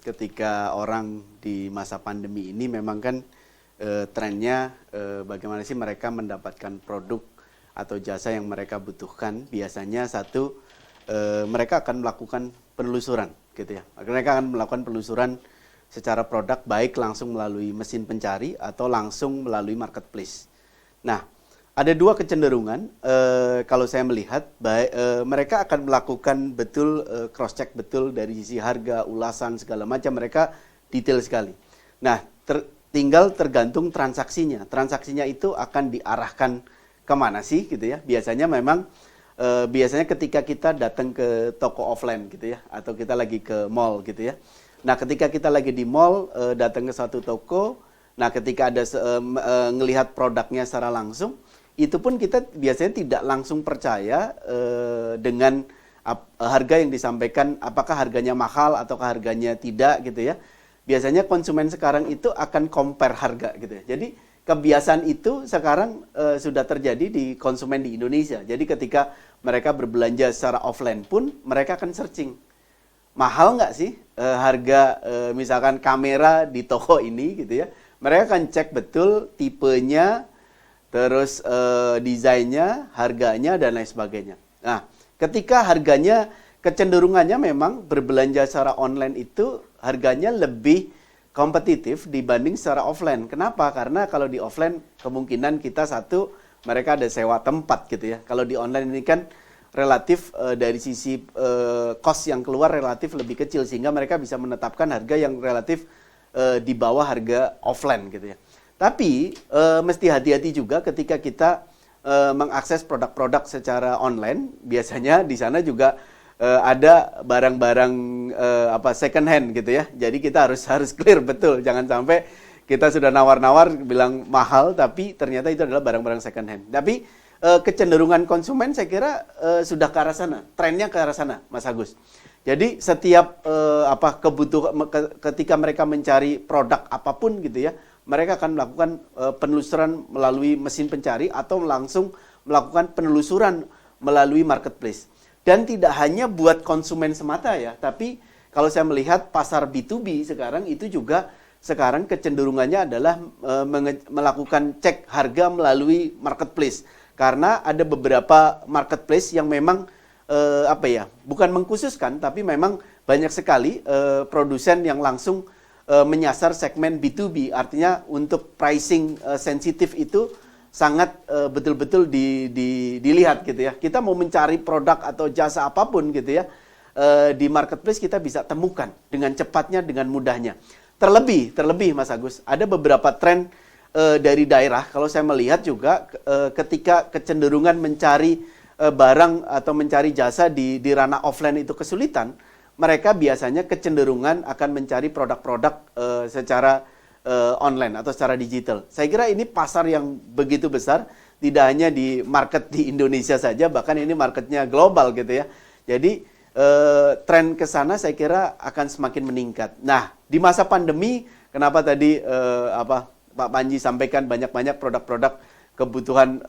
ketika orang di masa pandemi ini memang kan trennya bagaimana sih mereka mendapatkan produk atau jasa yang mereka butuhkan. Biasanya satu, mereka akan melakukan penelusuran gitu ya. Mereka akan melakukan penelusuran secara produk, baik langsung melalui mesin pencari atau langsung melalui marketplace. Nah, ada 2 kecenderungan kalau saya melihat, mereka akan melakukan betul cross check betul dari sisi harga, ulasan segala macam, mereka detail sekali. Nah, tinggal tergantung transaksinya. Transaksinya itu akan diarahkan kemana sih gitu ya. Biasanya memang biasanya ketika kita datang ke toko offline gitu ya, atau kita lagi ke mall gitu ya. Nah, ketika kita lagi di mall, datang ke satu toko, nah ketika ada ngelihat produknya secara langsung, itu pun kita biasanya tidak langsung percaya dengan harga yang disampaikan, apakah harganya mahal ataukah harganya tidak gitu ya. Biasanya konsumen sekarang itu akan compare harga gitu ya. Jadi kebiasaan itu sekarang sudah terjadi di konsumen di Indonesia. Jadi ketika mereka berbelanja secara offline pun mereka akan searching, mahal nggak sih harga misalkan kamera di toko ini gitu ya. mereka akan cek betul tipenya, terus desainnya, harganya, dan lain sebagainya. Nah, ketika harganya, kecenderungannya memang berbelanja secara online itu harganya lebih kompetitif dibanding secara offline. Kenapa? Karena kalau di offline kemungkinan kita satu, mereka ada sewa tempat gitu ya. Kalau di online ini kan relatif dari sisi cost yang keluar relatif lebih kecil, sehingga mereka bisa menetapkan harga yang relatif di bawah harga offline gitu ya. Tapi mesti hati-hati juga ketika kita mengakses produk-produk secara online. Biasanya di sana juga ada barang-barang second hand gitu ya. Jadi kita harus clear betul, jangan sampai kita sudah nawar-nawar bilang mahal tapi ternyata itu adalah barang-barang second hand. Tapi kecenderungan konsumen saya kira sudah ke arah sana, trennya ke arah sana, Mas Agus. Jadi setiap kebutuhan ketika mereka mencari produk apapun gitu ya, mereka akan melakukan penelusuran melalui mesin pencari atau langsung melakukan penelusuran melalui marketplace. Dan tidak hanya buat konsumen semata ya, tapi kalau saya melihat pasar B2B sekarang itu juga sekarang kecenderungannya adalah melakukan cek harga melalui marketplace. Karena ada beberapa marketplace yang memang bukan mengkhususkan, tapi memang banyak sekali produsen yang langsung menyasar segmen B2B. Artinya untuk pricing sensitif itu sangat betul-betul dilihat gitu ya. Kita mau mencari produk atau jasa apapun gitu ya, di marketplace kita bisa temukan dengan cepatnya, dengan mudahnya. Terlebih Mas Agus, ada beberapa tren dari daerah. Kalau saya melihat juga ketika kecenderungan mencari barang atau mencari jasa di ranah offline itu kesulitan, mereka biasanya kecenderungan akan mencari produk-produk secara online atau secara digital. Saya kira ini pasar yang begitu besar, tidak hanya di market di Indonesia saja, bahkan ini marketnya global gitu ya. Jadi tren ke sana saya kira akan semakin meningkat. Nah, di masa pandemi, kenapa tadi Pak Panji sampaikan banyak-banyak produk-produk kebutuhan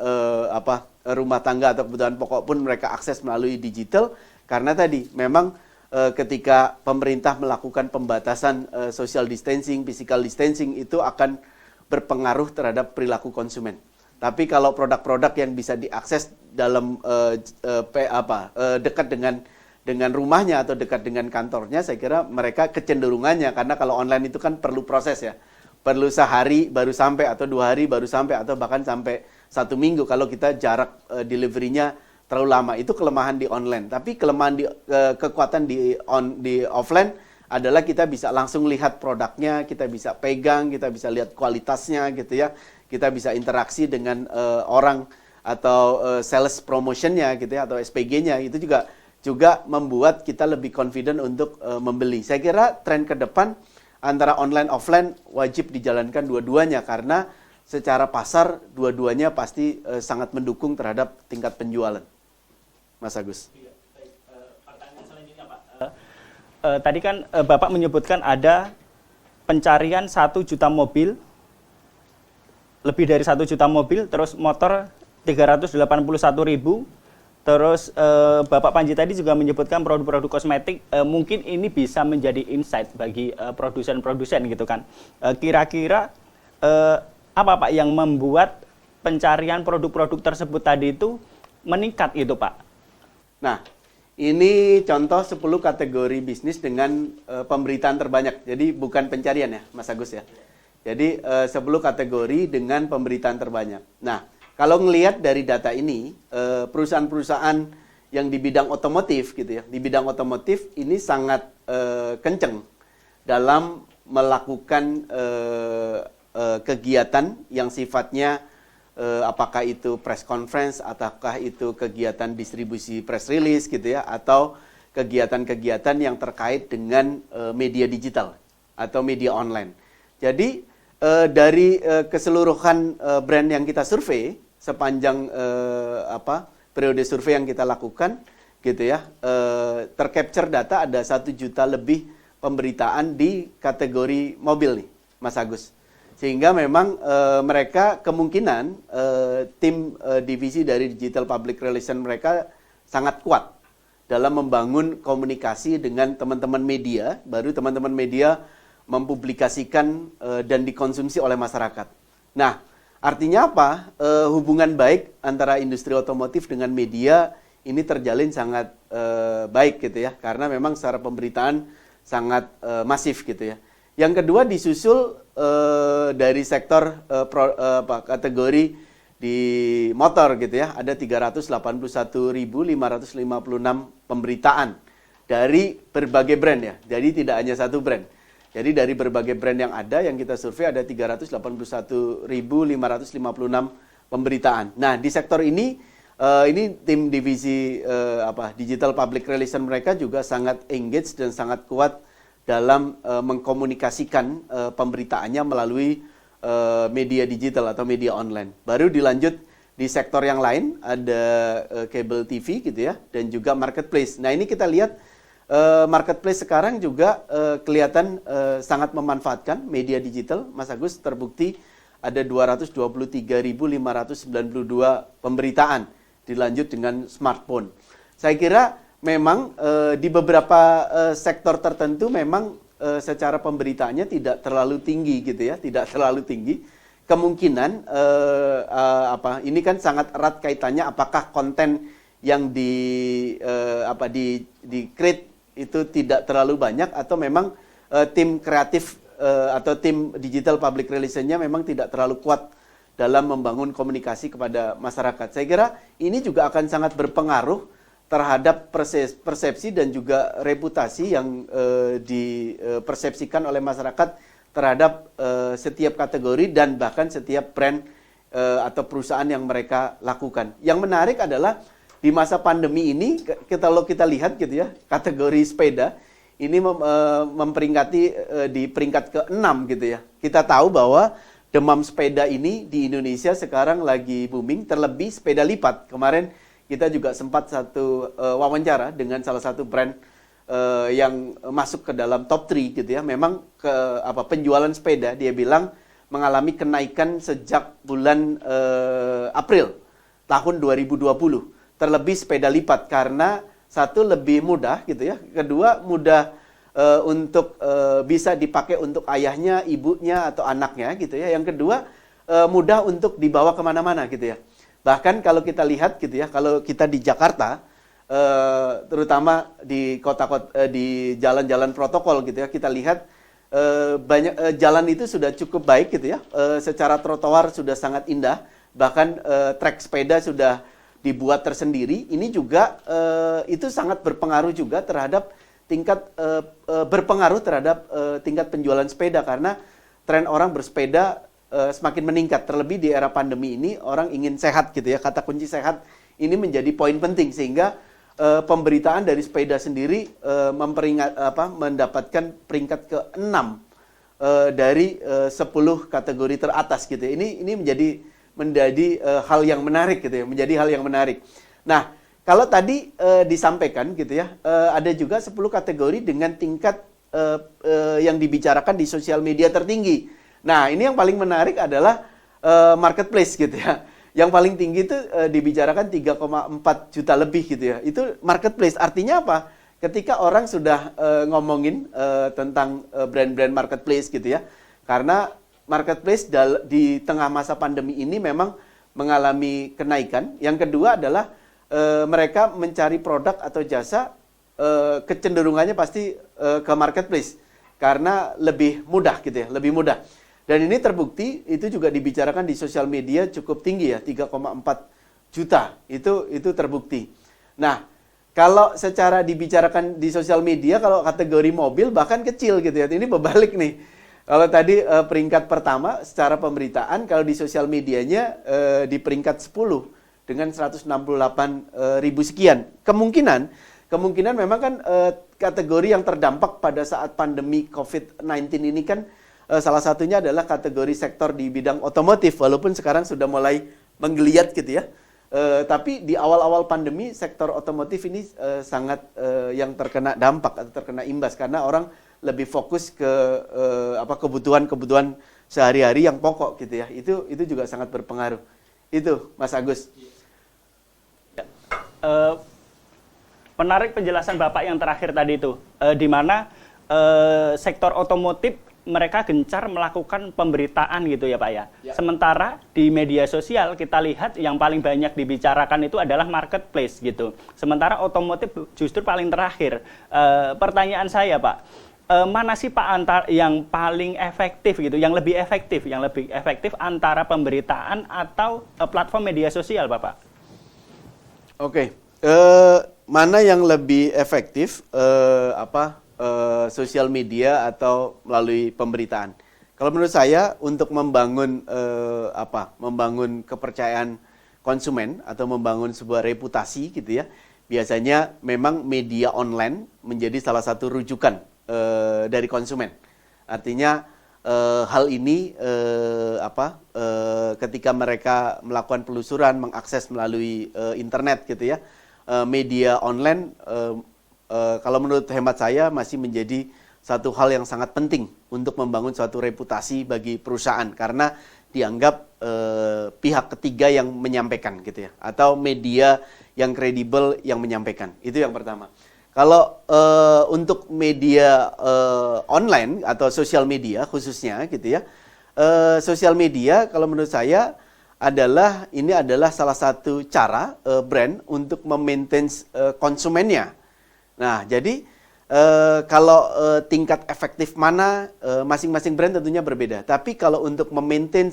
rumah tangga atau kebutuhan pokok pun mereka akses melalui digital, karena tadi memang ketika pemerintah melakukan pembatasan social distancing, physical distancing itu akan berpengaruh terhadap perilaku konsumen. Tapi kalau produk-produk yang bisa diakses dalam dekat dengan rumahnya atau dekat dengan kantornya, saya kira mereka kecenderungannya, karena kalau online itu kan perlu proses ya. Perlu sehari baru sampai, atau 2 hari baru sampai, atau bahkan sampai 1 minggu kalau kita jarak delivery-nya terlalu lama. Itu kelemahan di online. Tapi kelemahan kekuatan di offline adalah kita bisa langsung lihat produknya, kita bisa pegang, kita bisa lihat kualitasnya gitu ya. Kita bisa interaksi dengan orang atau sales promotion-nya gitu ya, atau SPG-nya. Itu juga membuat kita lebih confident untuk membeli. Saya kira tren ke depan antara online offline wajib dijalankan dua-duanya, karena secara pasar dua-duanya pasti sangat mendukung terhadap tingkat penjualan. Mas Agus. Pertanyaan selanjutnya Pak. Tadi kan Bapak menyebutkan ada pencarian 1 juta mobil, lebih dari 1 juta mobil, terus motor 381.000. Terus Bapak Panji tadi juga menyebutkan produk-produk kosmetik, mungkin ini bisa menjadi insight bagi produsen-produsen gitu kan. Kira-kira apa Pak yang membuat pencarian produk-produk tersebut tadi itu meningkat gitu Pak? Nah, ini contoh 10 kategori bisnis dengan pemberitaan terbanyak. Jadi bukan pencarian ya Mas Agus ya. Jadi 10 kategori dengan pemberitaan terbanyak. Nah, kalau ngelihat dari data ini, perusahaan-perusahaan yang di bidang otomotif gitu ya, di bidang otomotif ini sangat kenceng dalam melakukan kegiatan yang sifatnya apakah itu press conference, ataukah itu kegiatan distribusi press release gitu ya, atau kegiatan-kegiatan yang terkait dengan media digital atau media online. Jadi dari keseluruhan brand yang kita survei sepanjang periode survei yang kita lakukan gitu ya, tercapture data ada 1 juta lebih pemberitaan di kategori mobil nih Mas Agus. Sehingga memang mereka kemungkinan tim divisi dari digital public relation mereka sangat kuat dalam membangun komunikasi dengan teman-teman media. Baru teman-teman media mempublikasikan dan dikonsumsi oleh masyarakat. Nah, artinya apa? Hubungan baik antara industri otomotif dengan media ini terjalin sangat baik gitu ya, karena memang secara pemberitaan sangat masif gitu ya. Yang kedua disusul dari sektor kategori di motor gitu ya, ada 381.556 pemberitaan dari berbagai brand ya. Jadi tidak hanya satu brand. Jadi dari berbagai brand yang ada, yang kita survei ada 381.556 pemberitaan. Nah, di sektor ini tim divisi Digital Public Relation mereka juga sangat engage dan sangat kuat dalam mengkomunikasikan pemberitaannya melalui media digital atau media online. Baru dilanjut di sektor yang lain, ada cable TV gitu ya, dan juga marketplace. Nah, ini kita lihat marketplace sekarang juga kelihatan sangat memanfaatkan media digital. Mas Agus, terbukti ada 223.592 pemberitaan, dilanjut dengan smartphone. Saya kira memang di beberapa sektor tertentu memang secara pemberitaannya tidak terlalu tinggi gitu ya, tidak terlalu tinggi. Kemungkinan ini kan sangat erat kaitannya apakah konten yang di create itu tidak terlalu banyak atau memang tim kreatif atau tim digital public relation-nya memang tidak terlalu kuat dalam membangun komunikasi kepada masyarakat. Saya kira ini juga akan sangat berpengaruh terhadap persepsi dan juga reputasi yang dipersepsikan oleh masyarakat terhadap setiap kategori dan bahkan setiap brand atau perusahaan yang mereka lakukan. Yang menarik adalah di masa pandemi ini, kalau kita lihat gitu ya, kategori sepeda ini memperingkati di peringkat ke-6 gitu ya. Kita tahu bahwa demam sepeda ini di Indonesia sekarang lagi booming, terlebih sepeda lipat. Kemarin kita juga sempat satu wawancara dengan salah satu brand yang masuk ke dalam top 3 gitu ya. Memang penjualan sepeda dia bilang mengalami kenaikan sejak bulan April tahun 2020. Terlebih sepeda lipat karena satu lebih mudah gitu ya. Kedua mudah untuk bisa dipakai untuk ayahnya, ibunya atau anaknya gitu ya. Yang kedua mudah untuk dibawa kemana-mana gitu ya. Bahkan kalau kita lihat gitu ya, kalau kita di Jakarta, terutama di kota-kota, di jalan-jalan protokol gitu ya, kita lihat banyak jalan itu sudah cukup baik gitu ya, secara trotoar sudah sangat indah, bahkan trek sepeda sudah dibuat tersendiri. Ini juga itu sangat berpengaruh juga terhadap tingkat tingkat penjualan sepeda karena tren orang bersepeda semakin meningkat, terlebih di era pandemi ini orang ingin sehat gitu ya. Kata kunci sehat ini menjadi poin penting sehingga pemberitaan dari sepeda sendiri mendapatkan peringkat ke-6 dari 10 kategori teratas gitu. Ini menjadi hal yang menarik gitu ya, menjadi hal yang menarik. Nah, kalau tadi disampaikan gitu ya, ada juga 10 kategori dengan tingkat yang dibicarakan di sosial media tertinggi. Nah, ini yang paling menarik adalah marketplace gitu ya. Yang paling tinggi itu dibicarakan 3,4 juta lebih gitu ya. Itu marketplace. Artinya apa? Ketika orang sudah ngomongin tentang brand-brand marketplace gitu ya. Karena marketplace di tengah masa pandemi ini memang mengalami kenaikan. Yang kedua adalah mereka mencari produk atau jasa, kecenderungannya pasti ke marketplace. Karena lebih mudah gitu ya, lebih mudah. Dan ini terbukti, itu juga dibicarakan di sosial media cukup tinggi ya, 3,4 juta. Itu terbukti. Nah, kalau secara dibicarakan di sosial media, kalau kategori mobil bahkan kecil gitu ya. Ini berbalik nih. Kalau tadi peringkat pertama secara pemberitaan, kalau di sosial medianya di peringkat 10 dengan 168 ribu sekian. Kemungkinan memang kan kategori yang terdampak pada saat pandemi COVID-19 ini kan salah satunya adalah kategori sektor di bidang otomotif, walaupun sekarang sudah mulai menggeliat gitu ya. Tapi di awal-awal pandemi sektor otomotif ini sangat yang terkena dampak atau terkena imbas karena orang lebih fokus ke kebutuhan sehari-hari yang pokok gitu ya. Itu juga sangat berpengaruh. Itu Mas Agus. Menarik penjelasan Bapak yang terakhir tadi itu, di mana sektor otomotif mereka gencar melakukan pemberitaan gitu ya Pak ya. Ya. Sementara di media sosial kita lihat yang paling banyak dibicarakan itu adalah marketplace gitu. Sementara otomotif justru paling terakhir. Pertanyaan saya Pak, mana sih Pak yang paling efektif gitu, yang lebih efektif antara pemberitaan atau platform media sosial Bapak? Oke, mana yang lebih efektif sosial media atau melalui pemberitaan? Kalau menurut saya untuk membangun membangun kepercayaan konsumen atau membangun sebuah reputasi gitu ya, biasanya memang media online menjadi salah satu rujukan dari konsumen. Artinya hal ini ketika mereka melakukan penelusuran, mengakses melalui internet gitu ya, media online kalau menurut hemat saya masih menjadi satu hal yang sangat penting untuk membangun suatu reputasi bagi perusahaan karena dianggap pihak ketiga yang menyampaikan gitu ya, atau media yang kredibel yang menyampaikan. Itu yang pertama. Kalau untuk media online atau sosial media khususnya gitu ya, sosial media kalau menurut saya ini adalah salah satu cara brand untuk memaintain konsumennya. Nah, jadi kalau tingkat efektif mana masing-masing brand tentunya berbeda. Tapi kalau untuk memaintain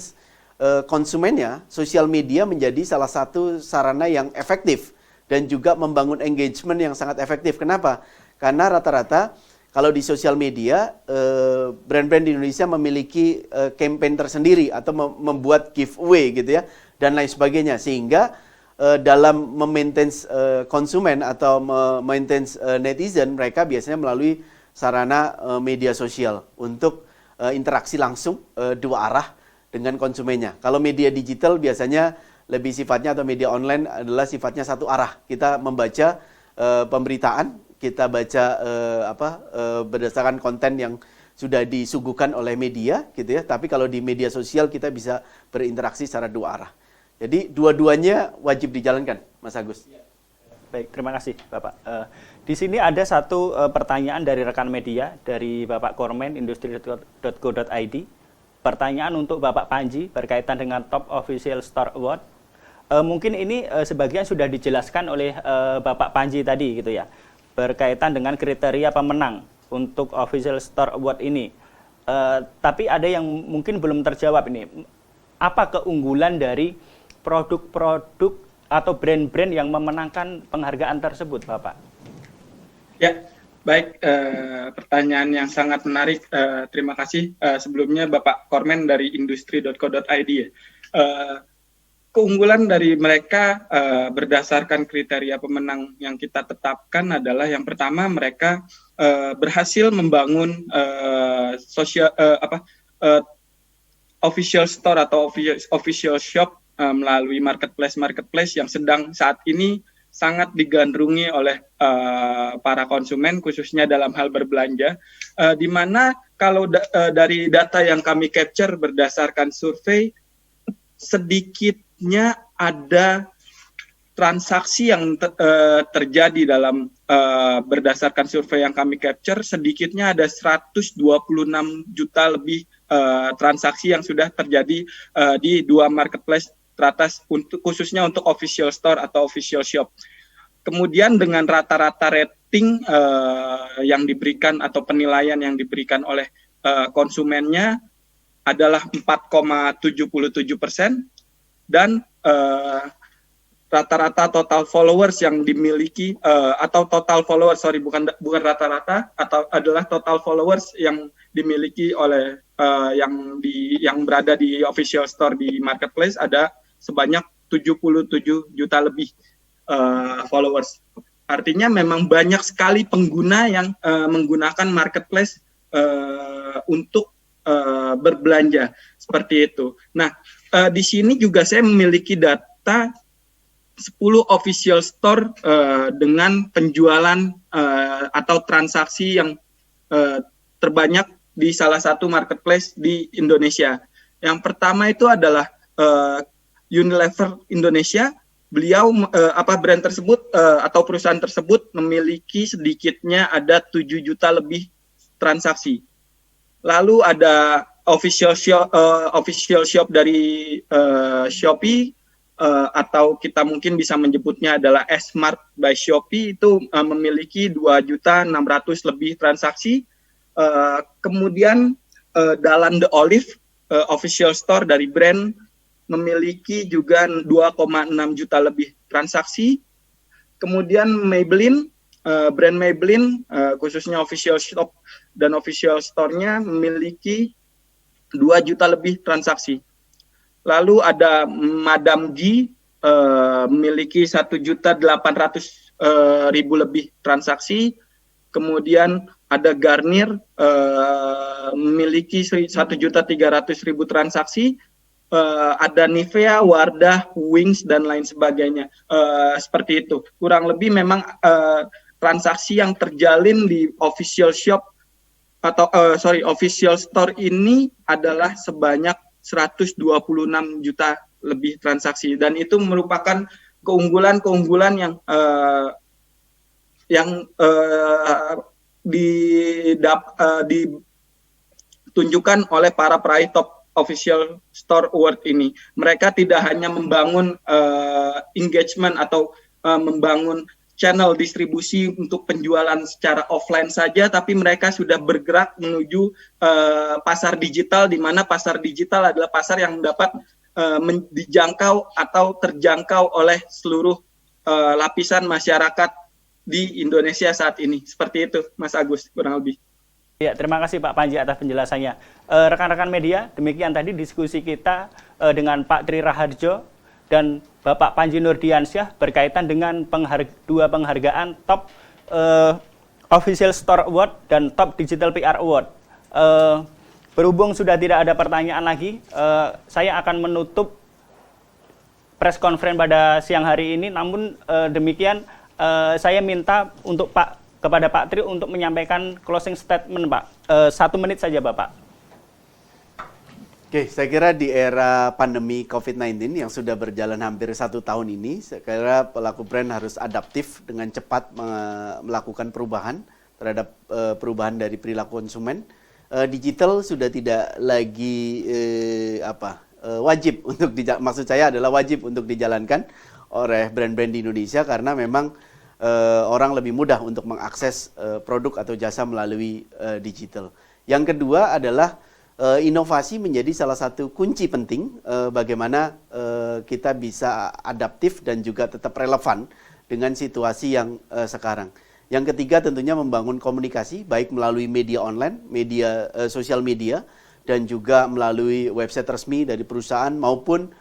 konsumennya, sosial media menjadi salah satu sarana yang efektif dan juga membangun engagement yang sangat efektif. Kenapa? Karena rata-rata kalau di sosial media, brand-brand di Indonesia memiliki campaign tersendiri atau membuat giveaway gitu ya, dan lain sebagainya. Sehingga dalam memaintain konsumen atau memaintain netizen, mereka biasanya melalui sarana media sosial untuk interaksi langsung dua arah dengan konsumennya. Kalau media digital biasanya lebih sifatnya atau media online adalah sifatnya satu arah. Kita membaca pemberitaan, kita baca berdasarkan konten yang sudah disuguhkan oleh media gitu ya. Tapi kalau di media sosial kita bisa berinteraksi secara dua arah. Jadi dua-duanya wajib dijalankan, Mas Agus. Baik, terima kasih Bapak. Di sini ada satu pertanyaan dari rekan media, dari Bapak Kormen, industri.co.id. Pertanyaan untuk Bapak Panji berkaitan dengan Top Official Store Award. Mungkin ini sebagian sudah dijelaskan oleh Bapak Panji tadi gitu ya, berkaitan dengan kriteria pemenang untuk Official Store Award ini. Tapi ada yang mungkin belum terjawab ini. Apa keunggulan dari produk-produk atau brand-brand yang memenangkan penghargaan tersebut, Bapak? Ya, baik. Pertanyaan yang sangat menarik. Terima kasih sebelumnya Bapak Kormen dari industri.co.id. Keunggulan dari mereka berdasarkan kriteria pemenang yang kita tetapkan adalah yang pertama mereka berhasil membangun official store atau official shop melalui marketplace yang sedang saat ini sangat digandrungi oleh para konsumen khususnya dalam hal berbelanja, di mana kalau dari data yang kami capture berdasarkan survei, sedikitnya ada transaksi yang terjadi dalam berdasarkan survei yang kami capture, sedikitnya ada 126 juta lebih transaksi yang sudah terjadi di dua marketplace teratas khususnya untuk official store atau official shop. Kemudian dengan rata-rata rating yang diberikan atau penilaian yang diberikan oleh konsumennya adalah 4,77% dan rata-rata total followers yang dimiliki atau total followers bukan rata-rata atau adalah total followers yang dimiliki oleh yang berada di official store di marketplace ada sebanyak 77 juta lebih followers. Artinya memang banyak sekali pengguna yang menggunakan marketplace untuk berbelanja seperti itu. Nah, di sini juga saya memiliki data 10 official store dengan penjualan atau transaksi yang terbanyak di salah satu marketplace di Indonesia. Yang pertama itu adalah Unilever Indonesia. Beliau brand tersebut atau perusahaan tersebut memiliki sedikitnya ada 7 juta lebih transaksi. Lalu ada official shop dari Shopee, atau kita mungkin bisa menyebutnya adalah S-Mart by Shopee, itu memiliki 2.600.000 lebih transaksi. Kemudian Dalan The Olive, official store dari brand, memiliki juga 2,6 juta lebih transaksi. Kemudian Maybelline, brand Maybelline, khususnya official shop dan official store-nya, memiliki 2 juta lebih transaksi. Lalu ada Madame G, memiliki 1.800.000 lebih transaksi. Kemudian ada Garnier, memiliki 1.300.000 transaksi. Ada Nivea, Wardah, Wings, dan lain sebagainya. Seperti itu. Kurang lebih memang transaksi yang terjalin di official shop atau official store ini adalah sebanyak 126 juta lebih transaksi, dan itu merupakan keunggulan-keunggulan yang ditunjukkan oleh para peraih top official store award ini. Mereka tidak hanya membangun engagement atau membangun channel distribusi untuk penjualan secara offline saja, tapi mereka sudah bergerak menuju pasar digital, di mana pasar digital adalah pasar yang dapat dijangkau atau terjangkau oleh seluruh lapisan masyarakat di Indonesia saat ini. Seperti itu, Mas Agus, kurang lebih. Ya, terima kasih Pak Panji atas penjelasannya. Rekan-rekan media, demikian tadi diskusi kita dengan Pak Tri Raharjo dan Bapak Panji Nurdiansyah berkaitan dengan dua penghargaan Top Official Store Award dan Top Digital PR Award. Berhubung sudah tidak ada pertanyaan lagi, saya akan menutup press conference pada siang hari ini. Namun demikian, saya minta kepada Pak Tri untuk menyampaikan closing statement, Pak. 1 menit saja, Bapak. Oke, saya kira di era pandemi COVID-19 yang sudah berjalan hampir 1 tahun ini, saya kira pelaku brand harus adaptif dengan cepat melakukan perubahan terhadap perubahan dari perilaku konsumen. Digital sudah tidak lagi wajib untuk maksud saya adalah wajib untuk dijalankan oleh brand-brand di Indonesia, karena memang orang lebih mudah untuk mengakses produk atau jasa melalui digital. Yang kedua adalah inovasi menjadi salah satu kunci penting bagaimana kita bisa adaptif dan juga tetap relevan dengan situasi yang sekarang. Yang ketiga tentunya membangun komunikasi baik melalui media online, media sosial media, dan juga melalui website resmi dari perusahaan maupun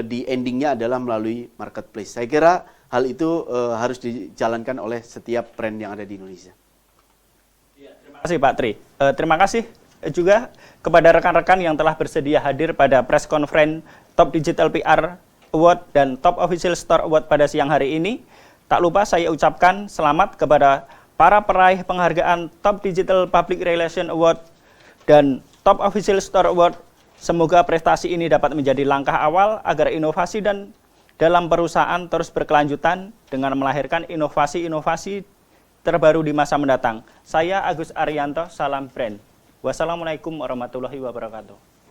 di endingnya adalah melalui marketplace. Saya kira hal itu harus dijalankan oleh setiap brand yang ada di Indonesia. Terima kasih Pak Tri. Terima kasih juga kepada rekan-rekan yang telah bersedia hadir pada press conference Top Digital PR Award dan Top Official Store Award pada siang hari ini. Tak lupa saya ucapkan selamat kepada para peraih penghargaan Top Digital Public Relation Award dan Top Official Store Award. Semoga prestasi ini dapat menjadi langkah awal agar inovasi dan dalam perusahaan terus berkelanjutan dengan melahirkan inovasi-inovasi terbaru di masa mendatang. Saya Agus Arianto, salam brand. Wassalamualaikum warahmatullahi wabarakatuh.